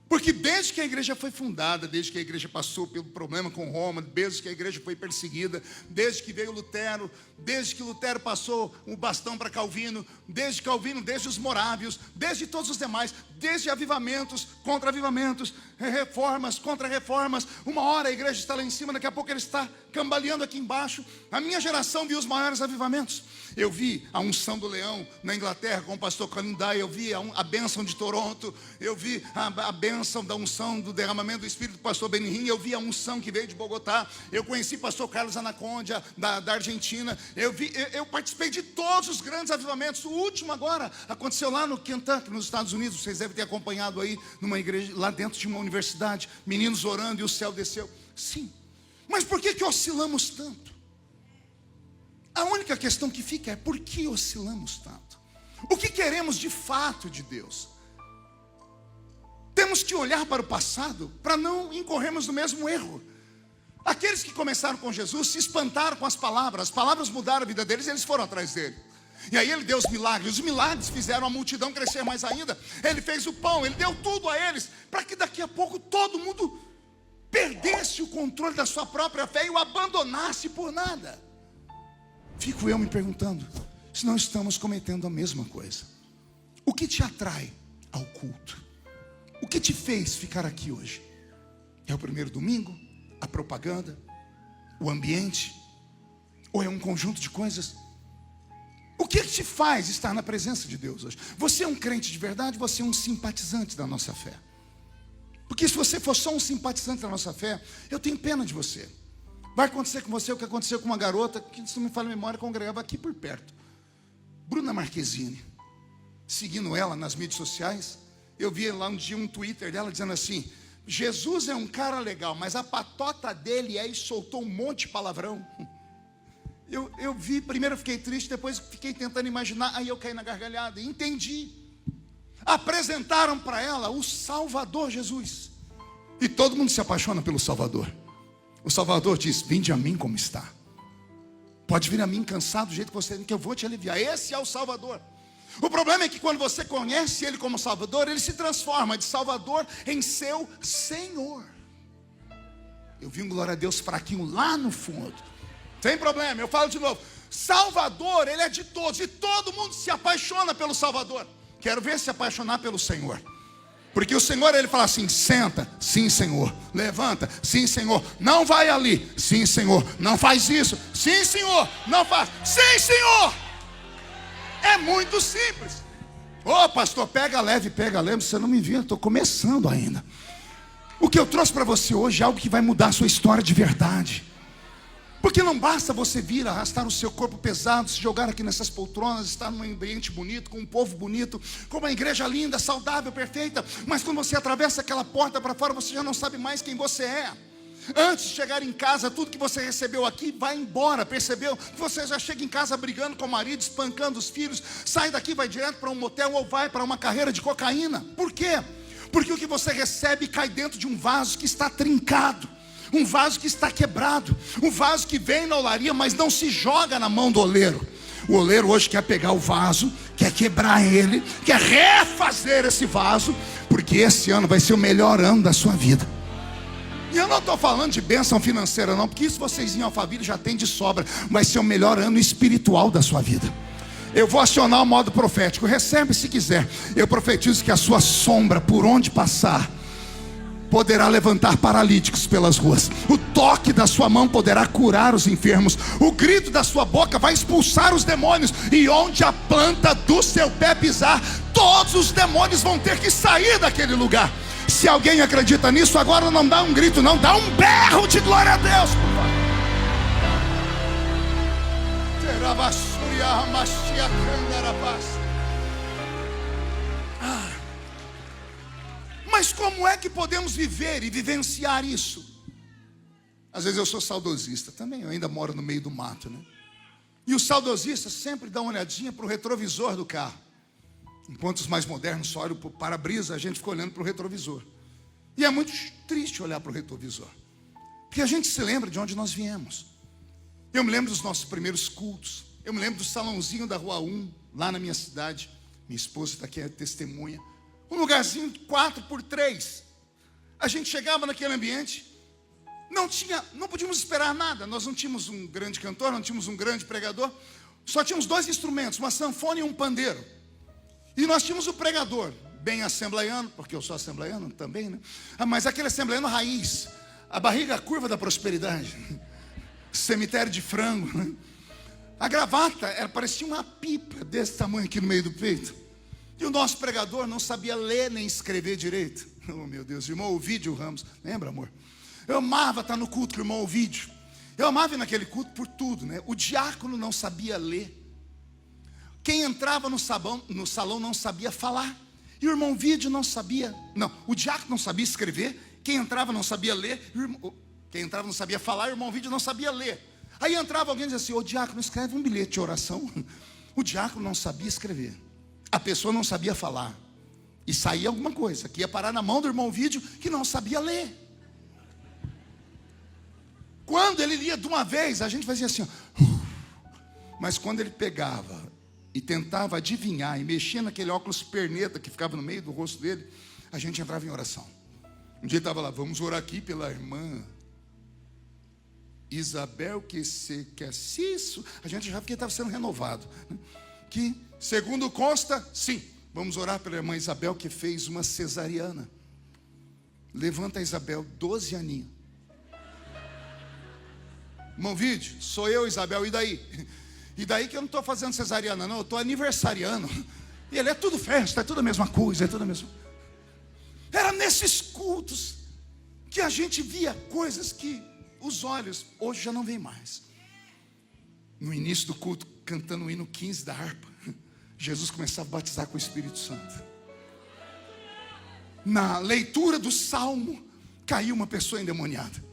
Porque desde que a igreja foi fundada, desde que a igreja passou pelo problema com Roma, desde que a igreja foi perseguida, desde que veio Lutero, desde que Lutero passou o bastão para Calvino, desde Calvino, desde os morávios, desde todos os demais, desde avivamentos, contra-avivamentos, reformas, contra-reformas, uma hora a igreja está lá em cima, daqui a pouco ela está cambaleando aqui embaixo. A minha geração viu os maiores avivamentos. Eu vi a unção do leão na Inglaterra com o pastor Colin Dye, eu vi a bênção de Toronto, eu vi a bênção da unção do derramamento do Espírito do pastor Benihim, eu vi a unção que veio de Bogotá, eu conheci o pastor Carlos Anacondia da Argentina, eu participei de todos os grandes avivamentos. O último agora aconteceu lá no Kentucky, nos Estados Unidos. Vocês devem ter acompanhado aí numa igreja, lá dentro de uma universidade, meninos orando e o céu desceu. Sim, mas por que oscilamos tanto? A única questão que fica é: por que oscilamos tanto? O que queremos de fato de Deus? Temos que olhar para o passado para não incorrermos no mesmo erro. Aqueles que começaram com Jesus se espantaram com as palavras mudaram a vida deles e eles foram atrás dele. E aí ele deu os milagres fizeram a multidão crescer mais ainda. Ele fez o pão, ele deu tudo a eles, para que daqui a pouco todo mundo perdesse o controle da sua própria fé e o abandonasse por nada. Fico eu me perguntando se não estamos cometendo a mesma coisa. O que te atrai ao culto? O que te fez ficar aqui hoje? É o primeiro domingo? A propaganda? O ambiente? Ou é um conjunto de coisas? O que te faz estar na presença de Deus hoje? Você é um crente de verdade? Você é um simpatizante da nossa fé? Porque se você for só um simpatizante da nossa fé, eu tenho pena de você. Vai acontecer com você o que aconteceu com uma garota que, se não me falha a memória, congregava aqui por perto, Bruna Marquezine. Seguindo ela nas mídias sociais, eu vi lá um dia um Twitter dela dizendo assim: Jesus é um cara legal, mas a patota dele aí soltou um monte de palavrão. Eu vi, primeiro eu fiquei triste, depois fiquei tentando imaginar, aí eu caí na gargalhada e entendi. Apresentaram para ela o Salvador Jesus, e todo mundo se apaixona pelo Salvador. O Salvador diz: vinde a mim como está. Pode vir a mim cansado do jeito que você tem, que eu vou te aliviar. Esse é o Salvador. O problema é que quando você conhece Ele como Salvador, Ele se transforma de Salvador em seu Senhor. Eu vi um glória a Deus fraquinho lá no fundo. Sem problema, eu falo de novo. Salvador, Ele é de todos, e todo mundo se apaixona pelo Salvador. Quero ver se apaixonar pelo Senhor. Porque o Senhor, Ele fala assim: senta, sim Senhor. Levanta, sim Senhor. Não vai ali, sim Senhor. Não faz isso, sim Senhor. Não faz, sim Senhor. É muito simples. Ô pastor, pega leve, você não me viu, eu estou começando ainda. O que eu trouxe para você hoje é algo que vai mudar a sua história de verdade. Porque não basta você vir arrastar o seu corpo pesado, se jogar aqui nessas poltronas, estar num ambiente bonito, com um povo bonito, com uma igreja linda, saudável, perfeita. Mas quando você atravessa aquela porta para fora, você já não sabe mais quem você é. Antes de chegar em casa, tudo que você recebeu aqui vai embora, percebeu? Você já chega em casa brigando com o marido, espancando os filhos, sai daqui, vai direto para um motel ou vai para uma carreira de cocaína. Por quê? Porque o que você recebe cai dentro de um vaso que está trincado, um vaso que está quebrado, um vaso que vem na olaria, mas não se joga na mão do oleiro. O oleiro hoje quer pegar o vaso, quer quebrar ele, quer refazer esse vaso, porque esse ano vai ser o melhor ano da sua vida. E eu não estou falando de bênção financeira não, porque isso vocês em Alphaville já tem de sobra. Vai ser o melhor ano espiritual da sua vida. Eu vou acionar o modo profético, recebe se quiser. Eu profetizo que a sua sombra, por onde passar, poderá levantar paralíticos pelas ruas. O toque da sua mão poderá curar os enfermos. O grito da sua boca vai expulsar os demônios. E onde a planta do seu pé pisar, todos os demônios vão ter que sair daquele lugar. Se alguém acredita nisso, agora não dá um grito, não, dá um berro de glória a Deus, por favor. Mas como é que podemos viver e vivenciar isso? Às vezes eu sou saudosista também, eu ainda moro no meio do mato, né? E os saudosistas sempre dão uma olhadinha para o retrovisor do carro. Enquanto os mais modernos só olham para o para-brisa, a gente fica olhando para o retrovisor. E é muito triste olhar para o retrovisor, porque a gente se lembra de onde nós viemos. Eu me lembro dos nossos primeiros cultos. Eu me lembro do salãozinho da Rua 1, lá na minha cidade. Minha esposa está aqui, é testemunha. Um lugarzinho de 4x3. A gente chegava naquele ambiente, não podíamos esperar nada. Nós não tínhamos um grande cantor, não tínhamos um grande pregador. Só tínhamos 2 instrumentos, uma sanfona e um pandeiro. E nós tínhamos o pregador, bem assembleiano, porque eu sou assembleiano também, né? Mas aquele assembleiano raiz, a barriga curva da prosperidade, cemitério de frango, né? A gravata, ela parecia uma pipa desse tamanho aqui no meio do peito. E o nosso pregador não sabia ler nem escrever direito. Oh, meu Deus, irmão Ovídio Ramos, lembra, amor? Eu amava estar no culto com o irmão Ovídio. Eu amava ir naquele culto por tudo, né? O diácono não sabia ler. Quem entrava no salão não sabia falar. E o irmão Ovídio não sabia. Não, o diácono não sabia escrever. Quem entrava não sabia ler. Quem entrava não sabia falar. E o irmão Ovídio não sabia ler. Aí entrava alguém e dizia assim: ô diácono, escreve um bilhete de oração. O diácono não sabia escrever. A pessoa não sabia falar. E saía alguma coisa que ia parar na mão do irmão Ovídio, que não sabia ler. Quando ele lia de uma vez, a gente fazia assim, ó. Mas quando ele pegava e tentava adivinhar e mexia naquele óculos perneta que ficava no meio do rosto dele, a gente entrava em oração. Um dia estava lá: vamos orar aqui pela irmã Isabel que isso. A gente já porque estava sendo renovado, né? Que segundo consta, sim, vamos orar pela irmã Isabel que fez uma cesariana. Levanta a Isabel, 12 aninhos. Irmão Vídeo, sou eu, Isabel, e daí? E daí que eu não estou fazendo cesariana, não, eu estou aniversariando. E ele: é tudo festa, é tudo a mesma coisa, é tudo a mesma. Era nesses cultos que a gente via coisas que os olhos hoje já não veem mais. No início do culto, cantando o hino 15 da harpa, Jesus começava a batizar com o Espírito Santo. Na leitura do salmo, caiu uma pessoa endemoniada.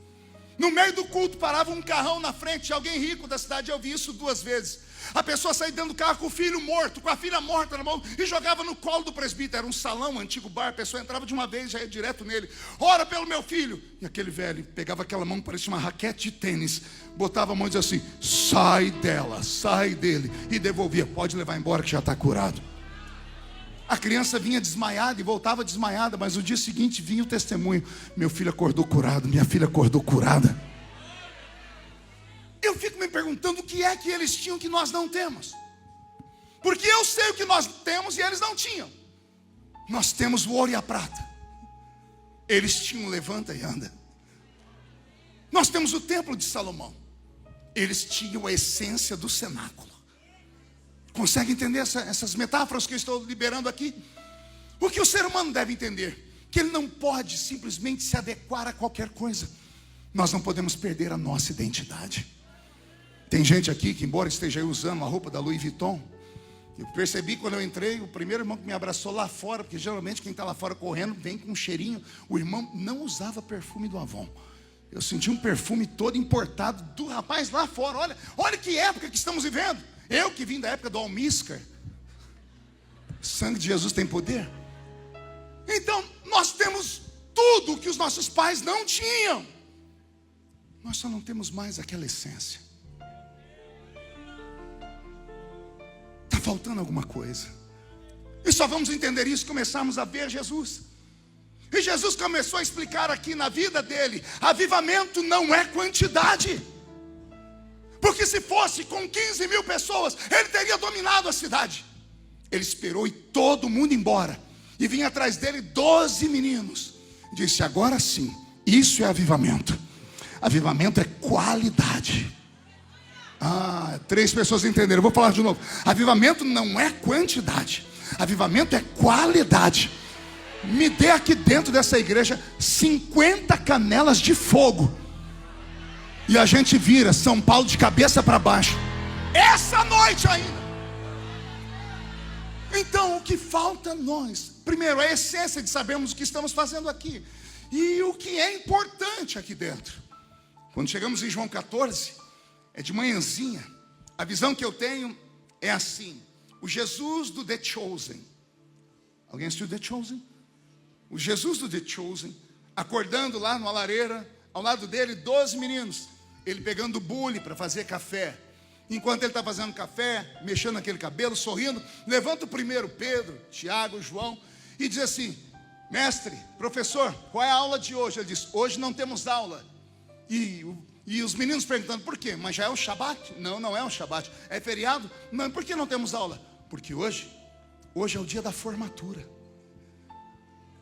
No meio do culto parava um carrão na frente de alguém rico da cidade. Eu vi isso 2 vezes. A pessoa saía dentro do carro com o filho morto, com a filha morta na mão, e jogava no colo do presbítero. Era um salão, um antigo bar. A pessoa entrava de uma vez, já ia direto nele: ora pelo meu filho. E aquele velho pegava aquela mão que parecia uma raquete de tênis, botava a mão e dizia assim: sai dela, sai dele. E devolvia: pode levar embora que já está curado. A criança vinha desmaiada e voltava desmaiada, mas no dia seguinte vinha o testemunho: meu filho acordou curado, minha filha acordou curada. Eu fico me perguntando o que é que eles tinham que nós não temos. Porque eu sei o que nós temos e eles não tinham. Nós temos o ouro e a prata. Eles tinham levanta e anda. Nós temos o templo de Salomão. Eles tinham a essência do cenáculo. Consegue entender essas metáforas que eu estou liberando aqui? O que o ser humano deve entender? Que ele não pode simplesmente se adequar a qualquer coisa. Nós não podemos perder a nossa identidade. Tem gente aqui que, embora esteja aí usando uma roupa da Louis Vuitton, eu percebi quando eu entrei, o primeiro irmão que me abraçou lá fora, porque geralmente quem está lá fora correndo vem com um cheirinho. O irmão não usava perfume do Avon. Eu senti um perfume todo importado do rapaz lá fora. Olha que época que estamos vivendo. Eu que vim da época do almíscar. O sangue de Jesus tem poder. Então nós temos tudo que os nossos pais não tinham. Nós só não temos mais aquela essência. Está faltando alguma coisa. E só vamos entender isso se começarmos a ver Jesus. E Jesus começou a explicar aqui na vida dele: avivamento não é quantidade. Porque se fosse com 15 mil pessoas, ele teria dominado a cidade. Ele esperou e todo mundo embora. E vinha atrás dele 12 meninos. disse: agora sim, isso é avivamento. Avivamento é qualidade. 3 pessoas entenderam, eu vou falar de novo. Avivamento não é quantidade, avivamento é qualidade. Me dê aqui dentro dessa igreja 50 canelas de fogo, e a gente vira São Paulo de cabeça para baixo, essa noite ainda. Então o que falta a nós? Primeiro, a essência de sabermos o que estamos fazendo aqui e o que é importante aqui dentro. Quando chegamos em João 14, é de manhãzinha, a visão que eu tenho é assim: o Jesus do The Chosen. Alguém assistiu The Chosen? O Jesus do The Chosen, acordando lá numa lareira, ao lado dele 12 meninos, ele pegando bule para fazer café. Enquanto ele está fazendo café, mexendo naquele cabelo, sorrindo, levanta o primeiro Pedro, Tiago, João, e diz assim: mestre, professor, qual é a aula de hoje? Ele diz: hoje não temos aula. E os meninos perguntando: por quê? Mas já é o Shabat? Não, não é o Shabat. É feriado? Não, por que não temos aula? Porque hoje é o dia da formatura.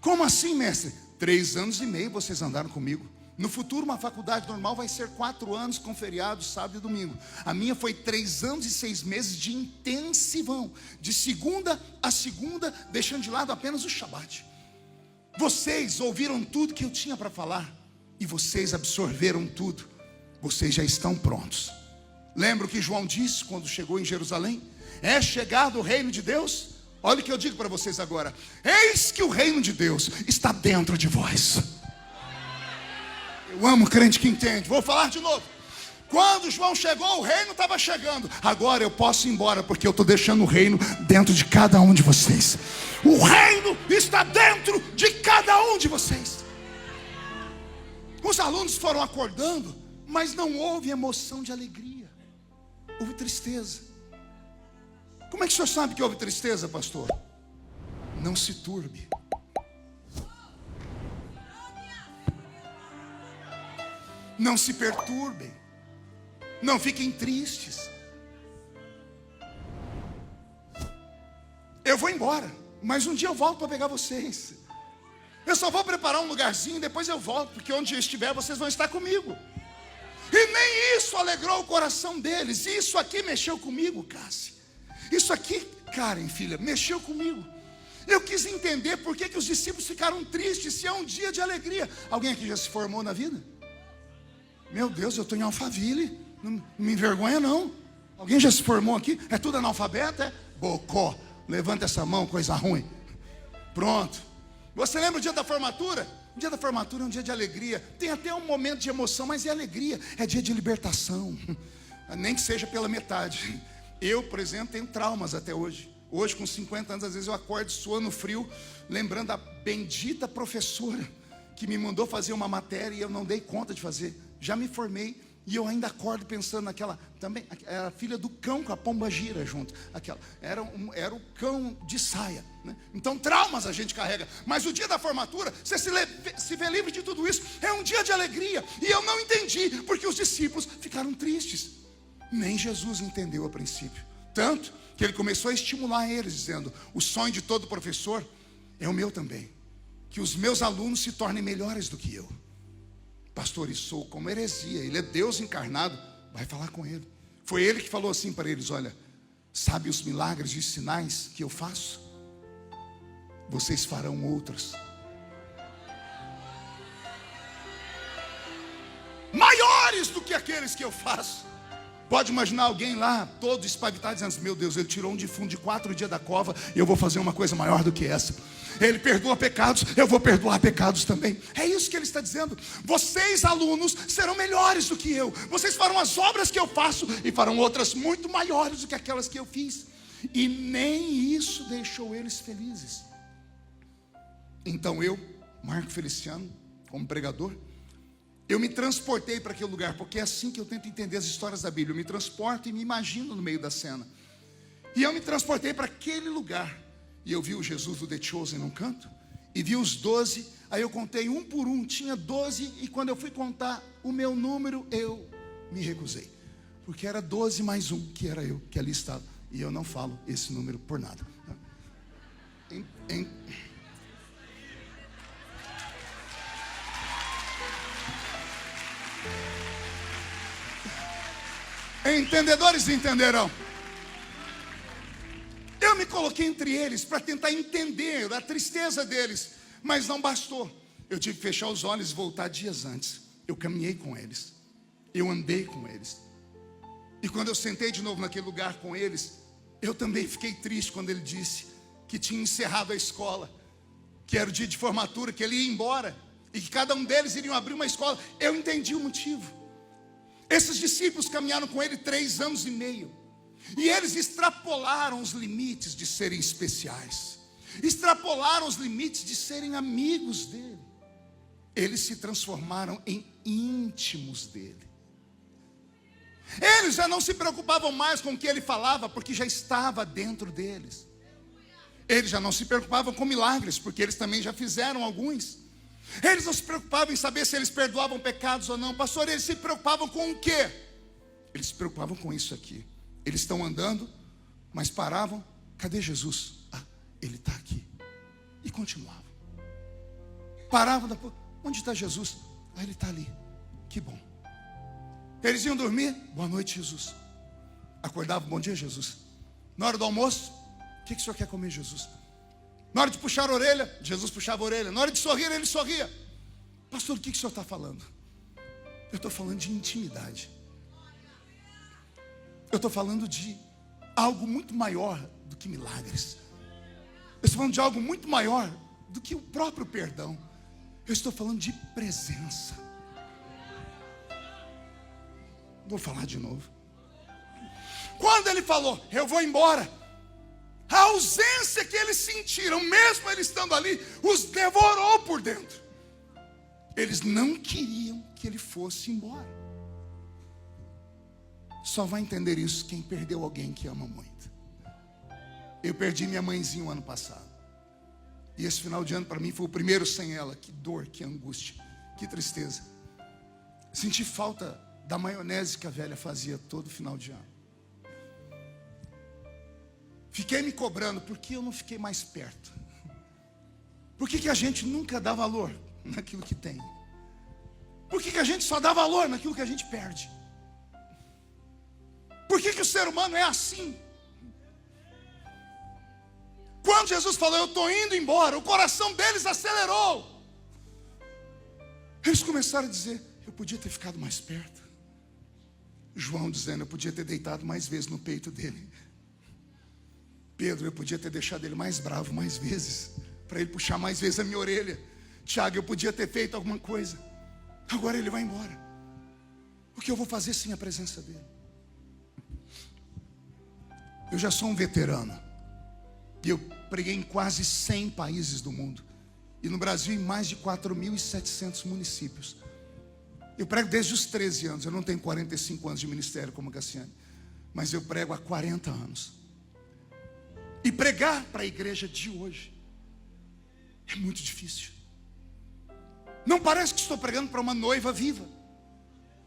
Como assim, mestre? 3 anos e meio vocês andaram comigo. No futuro, uma faculdade normal vai ser 4 anos com feriado, sábado e domingo. A minha foi 3 anos e 6 meses de intensivão, de segunda a segunda, deixando de lado apenas o Shabat. Vocês ouviram tudo que eu tinha para falar, e vocês absorveram tudo. Vocês já estão prontos. Lembra o que João disse quando chegou em Jerusalém? É chegado o reino de Deus? Olha o que eu digo para vocês agora: eis que o reino de Deus está dentro de vós. Eu amo crente que entende. Vou falar de novo. Quando João chegou, o reino estava chegando. Agora eu posso ir embora, porque eu estou deixando o reino dentro de cada um de vocês. O reino está dentro de cada um de vocês. Os alunos foram acordando, mas não houve emoção de alegria. Houve tristeza. Como é que o senhor sabe que houve tristeza, pastor? Não se turbe. Não se perturbem. Não fiquem tristes. Eu vou embora, mas um dia eu volto para pegar vocês. Eu só vou preparar um lugarzinho, depois eu volto, porque onde eu estiver vocês vão estar comigo. E nem isso alegrou o coração deles. Isso aqui mexeu comigo, Cássia. Isso aqui, Karen, filha, mexeu comigo. Eu quis entender por que os discípulos ficaram tristes, se é um dia de alegria. Alguém aqui já se formou na vida? Meu Deus, eu estou em Alphaville, não me envergonha não. Alguém já se formou aqui? É tudo analfabeto, é? Bocó, levanta essa mão, coisa ruim. Pronto. Você lembra o dia da formatura? O dia da formatura é um dia de alegria. Tem até um momento de emoção, mas é alegria. É dia de libertação. Nem que seja pela metade. Eu, por exemplo, tenho traumas até hoje. Hoje, com 50 anos, às vezes eu acordo suando frio, lembrando a bendita professora que me mandou fazer uma matéria e eu não dei conta de fazer. Já me formei e eu ainda acordo pensando naquela, também, era a filha do cão com a pomba gira junto. Aquela, era o cão de saia, né? Então traumas a gente carrega. Mas o dia da formatura, você se vê livre de tudo isso. É um dia de alegria. E eu não entendi, porque os discípulos ficaram tristes. Nem Jesus entendeu a princípio. Tanto que ele começou a estimular eles, dizendo: o sonho de todo professor é o meu também, que os meus alunos se tornem melhores do que eu. Pastor, isso sou como heresia. Ele é Deus encarnado. Vai falar com ele. Foi ele que falou assim para eles: olha, sabe os milagres e sinais que eu faço? Vocês farão outros maiores do que aqueles que eu faço. Pode imaginar alguém lá, todo espavitado, dizendo: meu Deus, ele tirou um defunto de 4 dias da cova, e eu vou fazer uma coisa maior do que essa. Ele perdoa pecados, eu vou perdoar pecados também. É isso que ele está dizendo. Vocês, alunos, serão melhores do que eu. Vocês farão as obras que eu faço, e farão outras muito maiores do que aquelas que eu fiz. E nem isso deixou eles felizes. Então eu, Marco Feliciano, como pregador, eu me transportei para aquele lugar, porque é assim que eu tento entender as histórias da Bíblia. Eu me transporto e me imagino no meio da cena. E eu me transportei para aquele lugar. E eu vi o Jesus do The Chosen num canto, e vi os 12. Aí eu contei um por um, tinha 12. E quando eu fui contar o meu número, eu me recusei, porque era 12 mais um, que era eu, que ali estava. E eu não falo esse número por nada. Entendedores entenderão. Eu me coloquei entre eles para tentar entender a tristeza deles, mas não bastou. Eu tive que fechar os olhos e voltar dias antes. Eu caminhei com eles, eu andei com eles. E quando eu sentei de novo naquele lugar com eles, eu também fiquei triste quando ele disse que tinha encerrado a escola, que era o dia de formatura, que ele ia embora e que cada um deles iriam abrir uma escola. Eu entendi o motivo. Esses discípulos caminharam com ele 3 anos e meio. E eles extrapolaram os limites de serem especiais. Extrapolaram os limites de serem amigos dele. Eles se transformaram em íntimos dele. Eles já não se preocupavam mais com o que ele falava, porque já estava dentro deles. Eles já não se preocupavam com milagres, porque eles também já fizeram alguns. Eles não se preocupavam em saber se eles perdoavam pecados ou não. Pastor, eles se preocupavam com o quê? Eles se preocupavam com isso aqui. Eles estão andando, mas paravam. Cadê Jesus? Ah, ele está aqui. E continuavam. Paravam, depois, onde está Jesus? Ah, ele está ali. Que bom. Eles iam dormir. Boa noite, Jesus. Acordavam, bom dia, Jesus. Na hora do almoço, o que o senhor quer comer, Jesus? Na hora de puxar a orelha, Jesus puxava a orelha. Na hora de sorrir, ele sorria. Pastor, o que o senhor está falando? Eu estou falando de intimidade. Eu estou falando de algo muito maior do que milagres. Eu estou falando de algo muito maior do que o próprio perdão. Eu estou falando de presença. Vou falar de novo. Quando ele falou, eu vou embora, a ausência que eles sentiram, mesmo ele estando ali, os devorou por dentro. Eles não queriam que ele fosse embora. Só vai entender isso quem perdeu alguém que ama muito. Eu perdi minha mãezinha o ano passado. E esse final de ano para mim foi o primeiro sem ela. Que dor, que angústia, que tristeza. Senti falta da maionese que a velha fazia todo final de ano. Fiquei me cobrando, por que eu não fiquei mais perto? Por que a gente nunca dá valor naquilo que tem? Por que a gente só dá valor naquilo que a gente perde? Por que o ser humano é assim? Quando Jesus falou, eu estou indo embora, o coração deles acelerou. Eles começaram a dizer, eu podia ter ficado mais perto. João dizendo, eu podia ter deitado mais vezes no peito dele. Pedro, eu podia ter deixado ele mais bravo mais vezes, para ele puxar mais vezes a minha orelha. Tiago, eu podia ter feito alguma coisa. Agora ele vai embora. O que eu vou fazer sem a presença dele? Eu já sou um veterano. E eu preguei em quase 100 países do mundo. E no Brasil em mais de 4.700 municípios. Eu prego desde os 13 anos. Eu não tenho 45 anos de ministério como Cassiane. Mas eu prego há 40 anos. E pregar para a igreja de hoje é muito difícil. Não parece que estou pregando para uma noiva viva.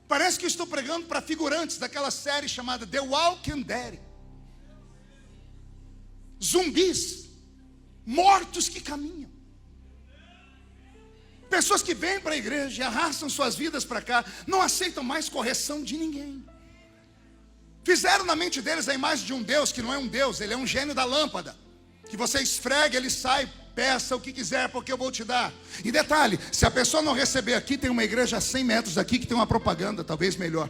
Parece que estou pregando para figurantes daquela série chamada The Walking Dead. Zumbis, mortos que caminham. Pessoas que vêm para a igreja e arrastam suas vidas para cá, não aceitam mais correção de ninguém. Fizeram na mente deles a imagem de um Deus que não é um Deus, ele é um gênio da lâmpada. Que você esfrega, ele sai, peça o que quiser, porque eu vou te dar. E detalhe, se a pessoa não receber aqui, tem uma igreja a 100 metros daqui que tem uma propaganda, talvez melhor.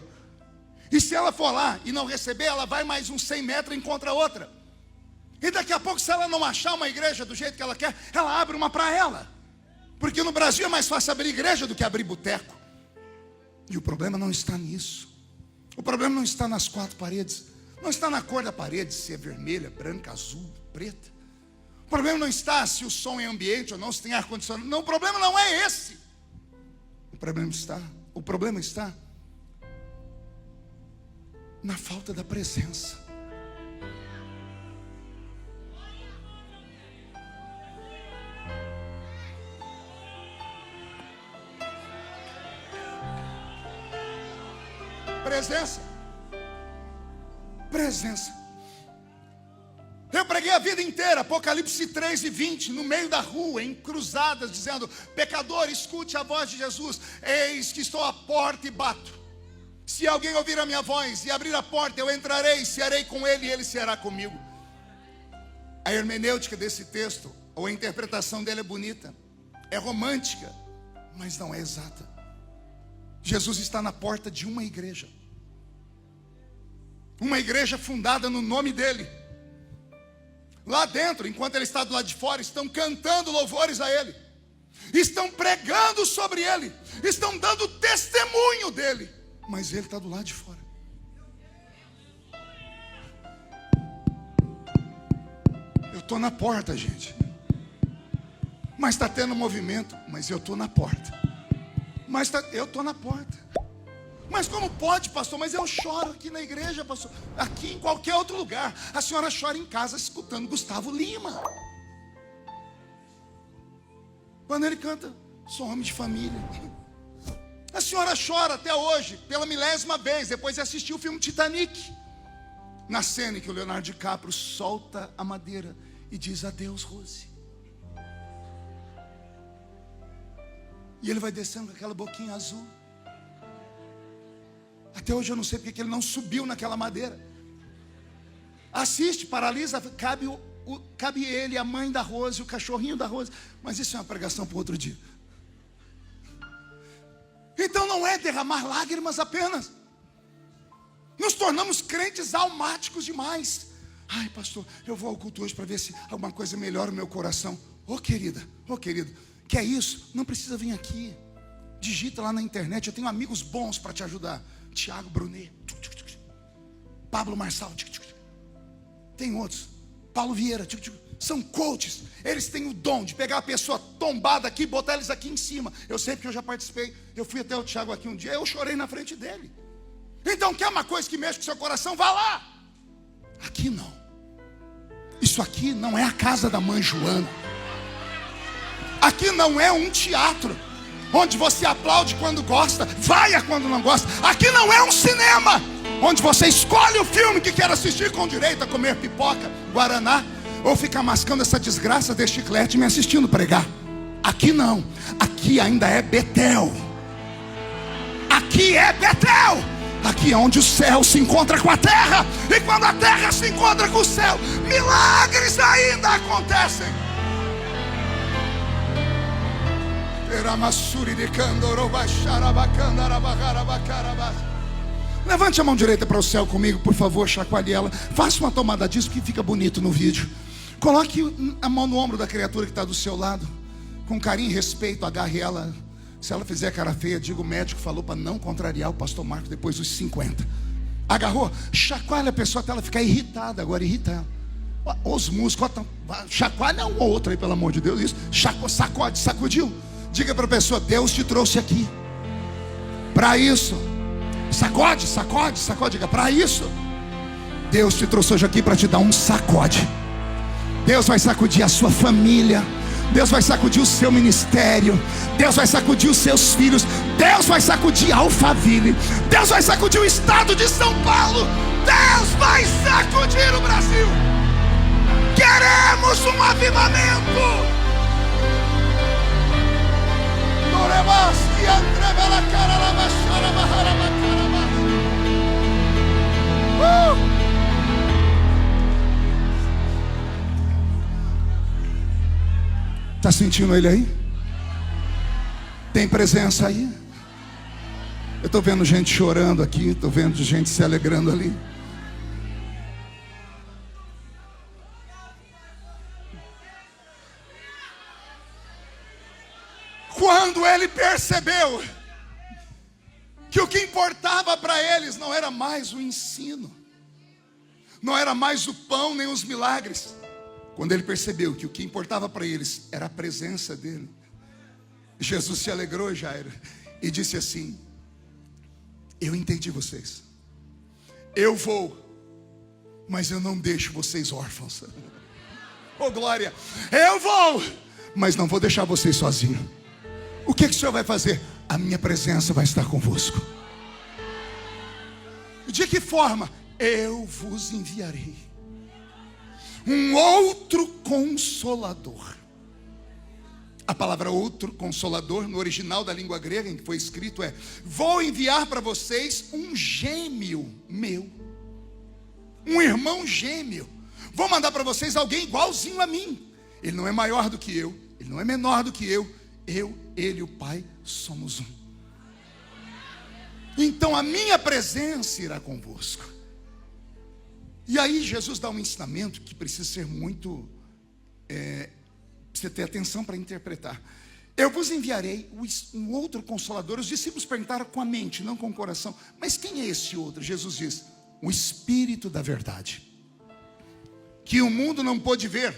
E se ela for lá e não receber, ela vai mais uns 100 metros e encontra outra. E daqui a pouco, se ela não achar uma igreja do jeito que ela quer, ela abre uma para ela. Porque no Brasil é mais fácil abrir igreja do que abrir boteco. E o problema não está nisso. O problema não está nas 4 paredes. Não está na cor da parede, se é vermelha, branca, azul, preta. O problema não está se o som é ambiente ou não, se tem ar-condicionado. Não, o problema não é esse. O problema está na falta da presença. Presença. Eu preguei a vida inteira, Apocalipse 3:20, no meio da rua, em cruzadas, dizendo: pecador, escute a voz de Jesus. Eis que estou à porta e bato. Se alguém ouvir a minha voz e abrir a porta, eu entrarei, cearei com ele e ele ceará comigo. A hermenêutica desse texto, ou a interpretação dele é bonita, é romântica, mas não é exata. Jesus está na porta de uma igreja fundada no nome dele. Lá dentro, enquanto ele está do lado de fora, estão cantando louvores a ele, estão pregando sobre ele, estão dando testemunho dele, mas ele está do lado de fora. Eu estou na porta, gente, mas está tendo movimento, mas eu estou na porta. Eu estou na porta. Mas como pode, pastor? Mas eu choro aqui na igreja, pastor. Aqui em qualquer outro lugar. A senhora chora em casa escutando Gustavo Lima. Quando ele canta, sou homem de família. A senhora chora até hoje, pela 1000ª vez, depois de assistir o filme Titanic. Na cena em que o Leonardo DiCaprio solta a madeira e diz adeus, Rose. E ele vai descendo com aquela boquinha azul. Até hoje eu não sei porque ele não subiu naquela madeira. Assiste, paralisa, cabe ele, a mãe da Rose, o cachorrinho da Rose. Mas isso é uma pregação para outro dia. Então não é derramar lágrimas apenas. Nos tornamos crentes almáticos demais. Ai, pastor, eu vou ao culto hoje para ver se alguma coisa melhora o meu coração. Ô querido, quer isso? Não precisa vir aqui. Digita lá na internet, eu tenho amigos bons para te ajudar. Tiago Brunet, Pablo Marçal, tem outros, Paulo Vieira, são coaches. Eles têm o dom de pegar a pessoa tombada aqui e botar eles aqui em cima. Eu sei porque eu já participei. Eu fui até o Tiago aqui um dia, eu chorei na frente dele. Então quer uma coisa que mexe com o seu coração? Vá lá. Aqui não. Isso aqui não é a casa da mãe Joana. Aqui não é um teatro onde você aplaude quando gosta, vaia quando não gosta. Aqui não é um cinema onde você escolhe o filme que quer assistir com direito a comer pipoca, guaraná, ou ficar mascando essa desgraça desse chiclete me assistindo pregar. Aqui não. Aqui ainda é Betel. Aqui é Betel. Aqui é onde o céu se encontra com a terra. E quando a terra se encontra com o céu, milagres ainda acontecem. Levante a mão direita para o céu comigo, por favor, chacoalhe ela. Faça uma tomada disso que fica bonito no vídeo. Coloque a mão no ombro da criatura que está do seu lado, com carinho e respeito, agarre ela. Se ela fizer cara feia, diga: o médico falou para não contrariar o pastor Marcos depois dos 50. Agarrou? Chacoalha a pessoa até ela ficar irritada. Agora irrita ela. Os músicos, chacoalha um ou outro aí, pelo amor de Deus. Isso, sacode, sacudiu. Diga para a pessoa: Deus te trouxe aqui para isso. Sacode. Diga: para isso. Deus te trouxe hoje aqui para te dar um sacode. Deus vai sacudir a sua família. Deus vai sacudir o seu ministério. Deus vai sacudir os seus filhos. Deus vai sacudir Alphaville. Deus vai sacudir o estado de São Paulo. Deus vai sacudir o Brasil. Queremos um avivamento. Está sentindo ele aí? Tem presença aí? Eu estou vendo gente chorando aqui, estou vendo gente se alegrando ali. Quando ele percebeu que o que importava para eles não era mais o ensino, não era mais o pão nem os milagres. Quando ele percebeu que o que importava para eles era a presença dele, Jesus se alegrou, Jairo, e disse assim: eu entendi vocês. Eu vou, mas eu não deixo vocês órfãos. Oh glória! Eu vou, mas não vou deixar vocês sozinhos. O que o Senhor vai fazer? A minha presença vai estar convosco. De que forma? Eu vos enviarei um outro consolador. A palavra outro consolador, no original da língua grega em que foi escrito é: vou enviar para vocês um gêmeo meu, um irmão gêmeo. Vou mandar para vocês alguém igualzinho a mim. Ele não é maior do que eu, ele não é menor do que eu, ele e o Pai somos um. Então a minha presença irá convosco. E aí Jesus dá um ensinamento que precisa ser muito... Precisa ter atenção para interpretar. Eu vos enviarei um outro consolador. Os discípulos perguntaram com a mente, não com o coração. Mas quem é esse outro? Jesus diz: o Espírito da verdade, que o mundo não pôde ver,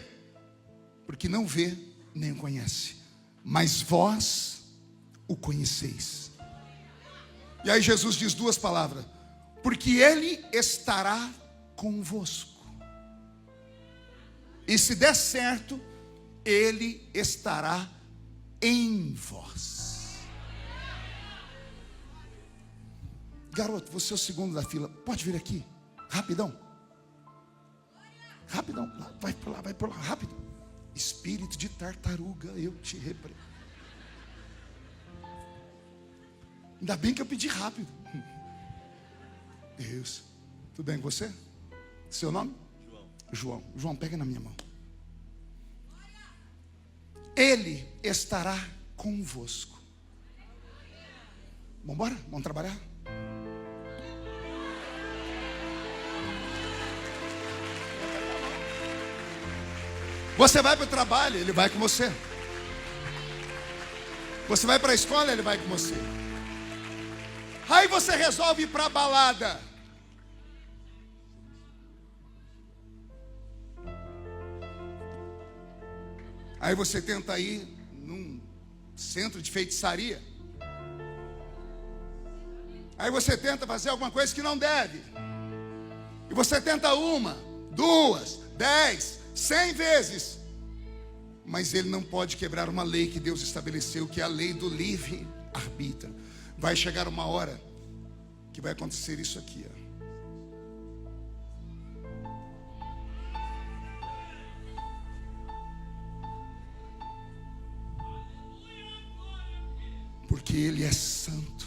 porque não vê nem o conhece, mas vós o conheceis. E aí Jesus diz duas palavras: porque Ele estará convosco. E se der certo, Ele estará em vós. Garoto, você é o segundo da fila, pode vir aqui, rapidão. Rapidão, vai por lá, rápido. Espírito de tartaruga, eu te repreendo. Ainda bem que eu pedi rápido. Deus, tudo bem com você? Seu nome? João, pega na minha mão. Ele estará convosco. Vamos embora? Vamos trabalhar? Você vai para o trabalho, Ele vai com você. Você vai para a escola, Ele vai com você. Aí você resolve ir para a balada. Aí você tenta ir num centro de feitiçaria. Aí você tenta fazer alguma coisa que não deve. E você tenta 1, 2, 10, 100 vezes. Mas ele não pode quebrar uma lei que Deus estabeleceu, que é a lei do livre-arbítrio. Vai chegar uma hora que vai acontecer isso aqui, ó. Porque Ele é santo.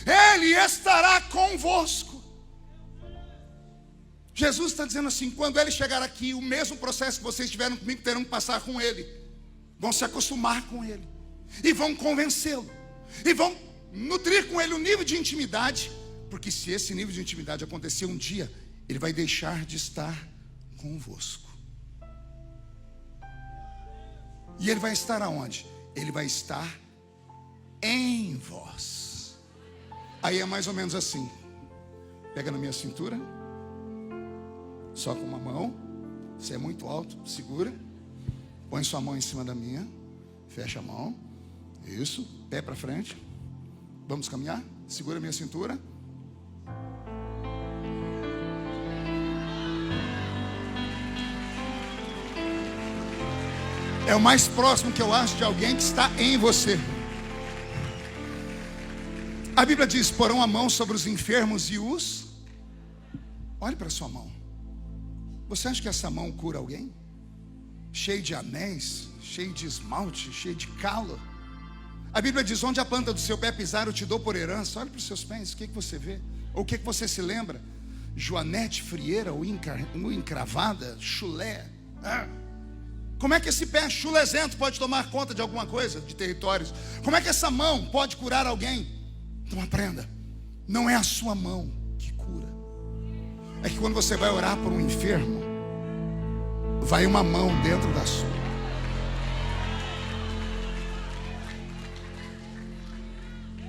Ele estará convosco. Jesus está dizendo assim: quando Ele chegar aqui, o mesmo processo que vocês tiveram comigo, terão que passar com Ele. Vão se acostumar com Ele. E vão convencê-lo. E vão nutrir com Ele um nível de intimidade. Porque se esse nível de intimidade acontecer um dia, Ele vai deixar de estar convosco. E Ele vai estar aonde? Ele vai estar em vós. Aí é mais ou menos assim. Pega na minha cintura, só com uma mão. Você é muito alto, segura. Põe sua mão em cima da minha. Fecha a mão. Isso, pé para frente. Vamos caminhar. Segura a minha cintura. É o mais próximo que eu acho de alguém que está em você. A Bíblia diz: porão a mão sobre os enfermos e os... Olhe para a sua mão. Você acha que essa mão cura alguém? Cheio de anéis, cheio de esmalte, cheio de calo. A Bíblia diz: onde a planta do seu pé pisar, eu te dou por herança. Olha para os seus pés, o que você vê? Ou o que você se lembra? Joanete, frieira, ou encravada, chulé. Como é que esse pé chulezento pode tomar conta de alguma coisa, de territórios? Como é que essa mão pode curar alguém? Então aprenda, não é a sua mão que cura. É que quando você vai orar por um enfermo, vai uma mão dentro da sua.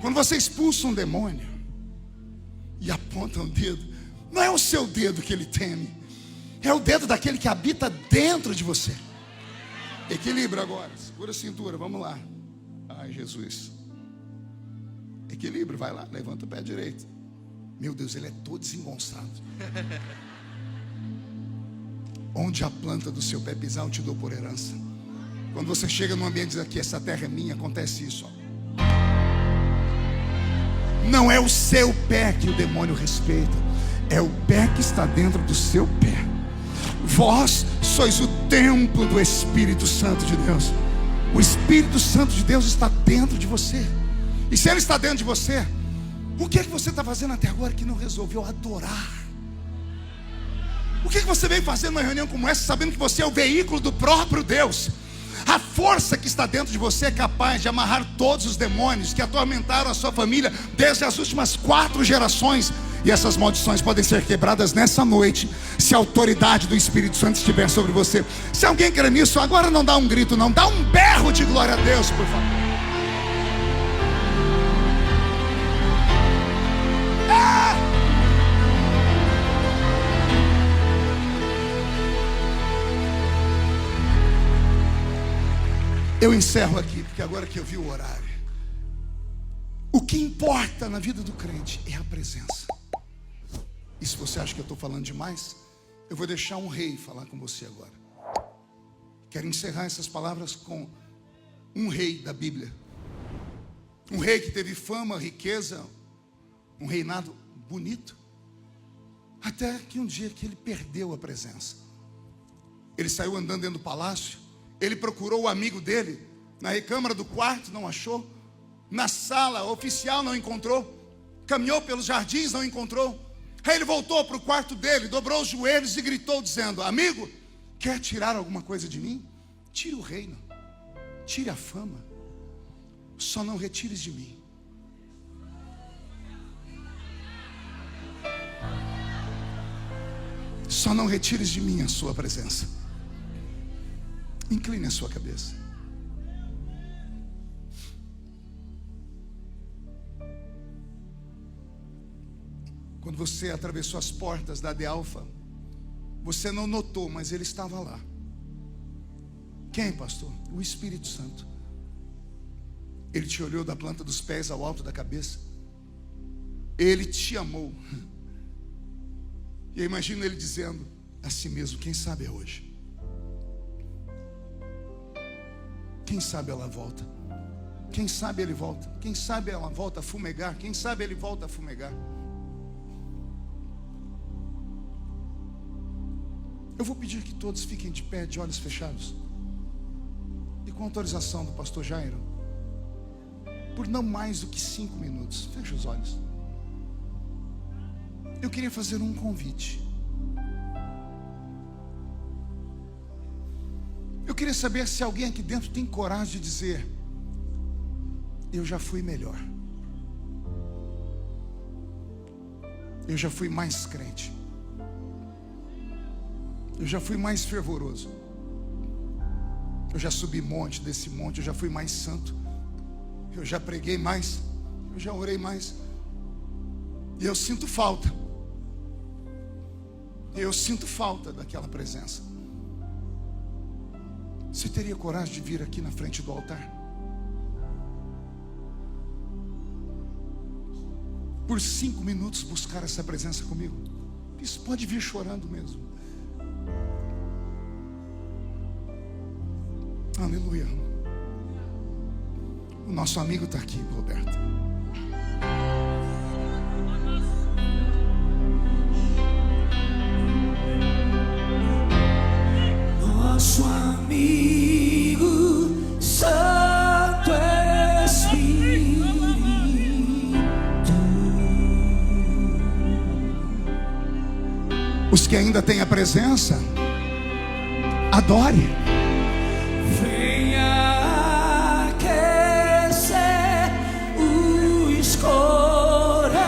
Quando você expulsa um demônio e aponta um dedo, não é o seu dedo que ele teme, é o dedo daquele que habita dentro de você. Equilíbrio agora, segura a cintura, vamos lá. Ai, Jesus. Equilíbrio, vai lá, levanta o pé direito. Meu Deus, ele é todo desengonçado. Onde a planta do seu pé pisar, eu te dou por herança. Quando você chega num ambiente e diz aqui: essa terra é minha, acontece isso, ó. Não é o seu pé que o demônio respeita, é o pé que está dentro do seu pé. Vós sois o templo do Espírito Santo de Deus. O Espírito Santo de Deus está dentro de você. E se Ele está dentro de você, o que é que você está fazendo até agora que não resolveu adorar? O que é que você veio fazer numa reunião como essa, sabendo que você é o veículo do próprio Deus? A força que está dentro de você é capaz de amarrar todos os demônios que atormentaram a sua família desde as últimas 4 gerações. E essas maldições podem ser quebradas nessa noite, se a autoridade do Espírito Santo estiver sobre você. Se alguém crê nisso, agora não dá um grito não, dá um berro de glória a Deus, por favor. Eu encerro aqui, porque agora que eu vi o horário, o que importa na vida do crente é a presença. E se você acha que eu estou falando demais, eu vou deixar um rei falar com você agora. Quero encerrar essas palavras com um rei da Bíblia. Um rei que teve fama, riqueza, um reinado bonito, até que um dia que ele perdeu a presença. Ele saiu andando dentro do palácio. Ele procurou o amigo dele na recâmara do quarto, não achou. Na sala oficial, não encontrou. Caminhou pelos jardins, não encontrou. Aí ele voltou para o quarto dele, dobrou os joelhos e gritou dizendo: amigo, quer tirar alguma coisa de mim? Tire o reino, tire a fama, só não retires de mim. Só não retires de mim a sua presença. Incline a sua cabeça. Quando você atravessou as portas da Adelfa, você não notou, mas ele estava lá. Quem, pastor? O Espírito Santo. Ele te olhou da planta dos pés ao alto da cabeça. Ele te amou. E eu imagino ele dizendo a si mesmo: quem sabe é hoje. Quem sabe ela volta. Quem sabe ele volta. Quem sabe ela volta a fumegar. Quem sabe ele volta a fumegar. Eu vou pedir que todos fiquem de pé, de olhos fechados. E com autorização do pastor Jairo, por não mais do que 5 minutos, feche os olhos. Eu queria fazer um convite. Eu queria saber se alguém aqui dentro tem coragem de dizer: eu já fui melhor. Eu já fui mais crente. Eu já fui mais fervoroso. Eu já subi monte, desse monte, eu já fui mais santo. Eu já preguei mais. Eu já orei mais. E eu sinto falta. Eu sinto falta daquela presença. Você teria coragem de vir aqui na frente do altar? Por 5 minutos buscar essa presença comigo. Isso pode vir chorando mesmo. Aleluia. O nosso amigo está aqui, Roberto. Nosso amigo Santo Espírito, os que ainda têm a presença, adore. venha aquecer os corações.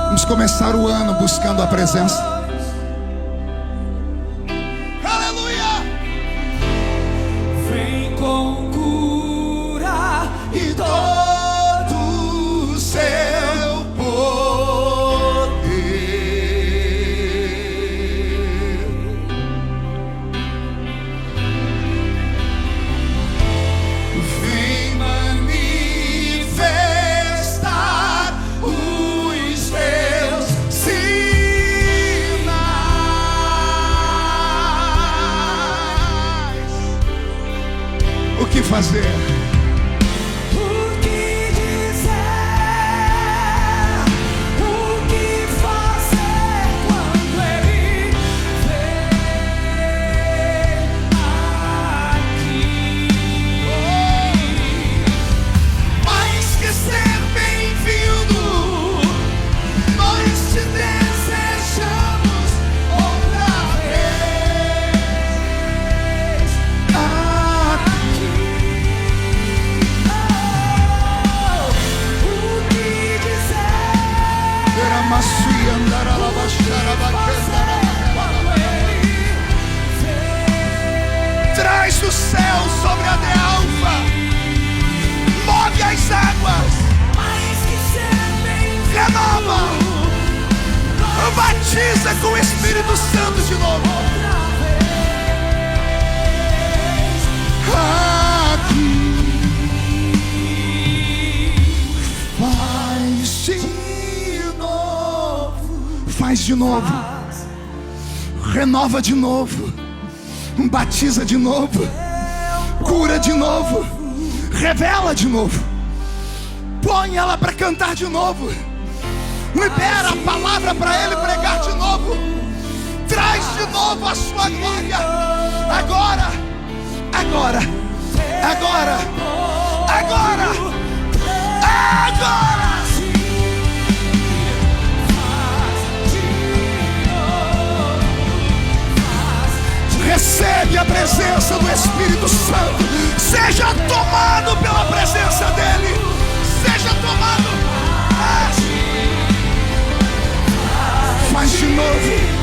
Vamos começar o ano buscando a presença. O que fazer? O que dizer? O que fazer quando Ele Vai com o Espírito Santo de novo. Aqui faz de novo, renova de novo, batiza de novo, cura de novo, revela de novo, põe ela para cantar de novo, libera a palavra para ele pregar de novo, traz de novo a sua glória, agora, agora, agora, agora, agora. Recebe a presença do Espírito Santo. Seja tomado pela presença dele. Seja tomado. Faz de novo.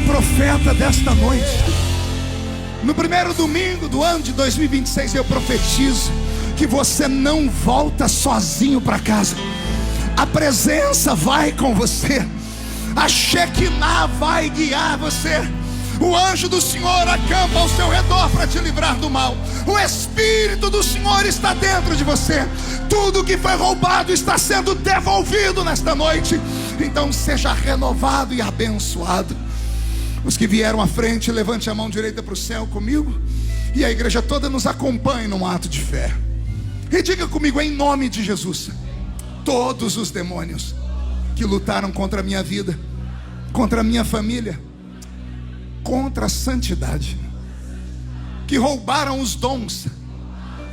Profeta desta noite, no primeiro domingo do ano de 2026, eu profetizo que você não volta sozinho para casa. A presença vai com você, a Shekinah vai guiar você. O anjo do Senhor acampa ao seu redor para te livrar do mal. O Espírito do Senhor está dentro de você. Tudo que foi roubado está sendo devolvido nesta noite. Então seja renovado e abençoado. Os que vieram à frente, levante a mão direita para o céu comigo. E a igreja toda nos acompanhe num ato de fé. E diga comigo, em nome de Jesus: todos os demônios que lutaram contra a minha vida, contra a minha família, contra a santidade, que roubaram os dons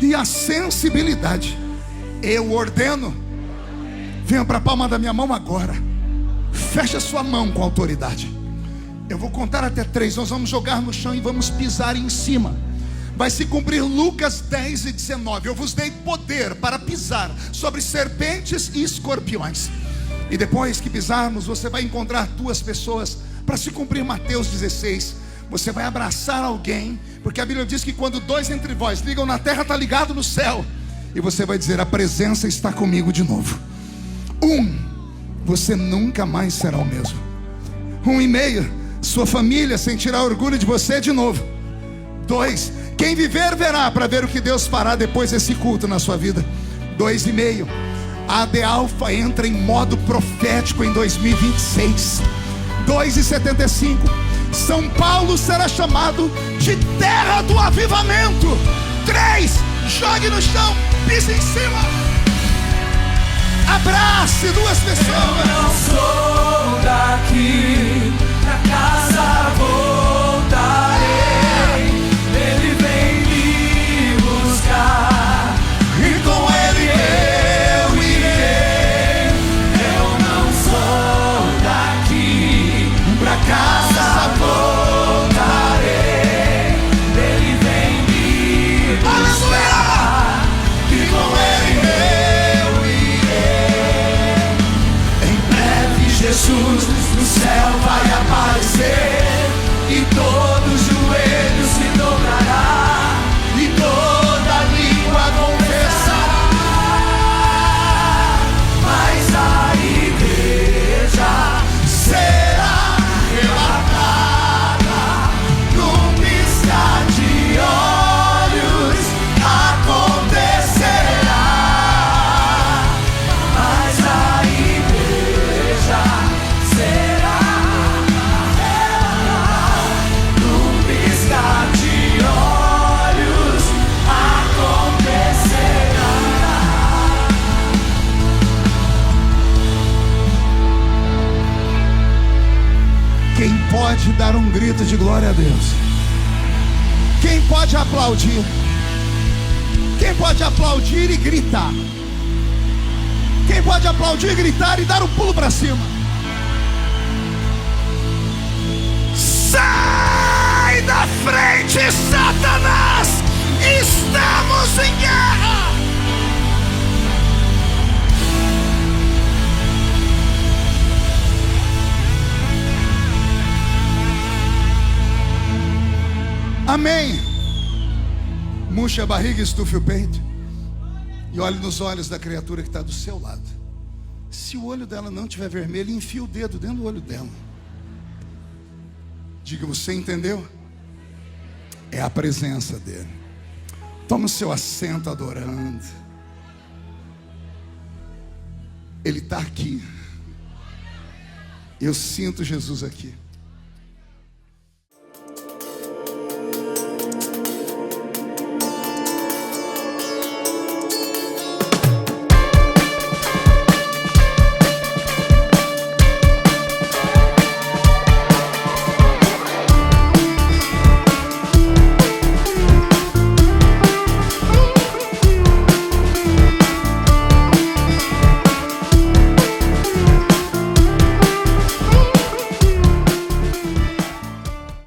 e a sensibilidade, eu ordeno, venha para a palma da minha mão agora. Feche a sua mão com autoridade. Eu vou contar até 3, nós vamos jogar no chão e vamos pisar em cima. Vai se cumprir Lucas 10 e 19. Eu vos dei poder para pisar sobre serpentes e escorpiões. E depois que pisarmos, você vai encontrar 2 pessoas para se cumprir Mateus 16. Você vai abraçar alguém, porque a Bíblia diz que quando 2 entre vós ligam na terra, está ligado no céu. E você vai dizer: a presença está comigo de novo. 1, você nunca mais será o mesmo. 1,5, sua família sentirá orgulho de você de novo. 2, quem viver verá, para ver o que Deus fará depois desse culto na sua vida. 2,5, a AD Alfa entra em modo profético em 2026. 2,75, São Paulo será chamado de terra do avivamento. 3, jogue no chão, pise em cima, abrace 2 pessoas. Eu não sou daqui, pra casa voltarei. Ele vem me buscar E com ele eu irei. Eu não sou daqui, pra casa voltarei. Ele vem me buscar e com ele eu irei. Em breve Jesus no céu vai aparecer, e todo joelho se dobrará, e toda língua confessará. Mas a igreja será arrebatada num piscar de olhos. Acontecerá. Mas a igreja será arrebatada num piscar de olhos. Acontecerá. Quem pode dar um grito de glória a Deus? Quem pode aplaudir? Quem pode aplaudir e gritar? Quem pode aplaudir e gritar e dar um pulo para cima? Sai da frente, Satanás! Estamos em guerra! Amém. Murche a barriga, estufe o peito e olhe nos olhos da criatura que está do seu lado. Se o olho dela não estiver vermelho, enfia o dedo dentro do olho dela. Diga, você entendeu? É a presença dele. Toma o seu assento adorando. Ele está aqui. Eu sinto Jesus aqui.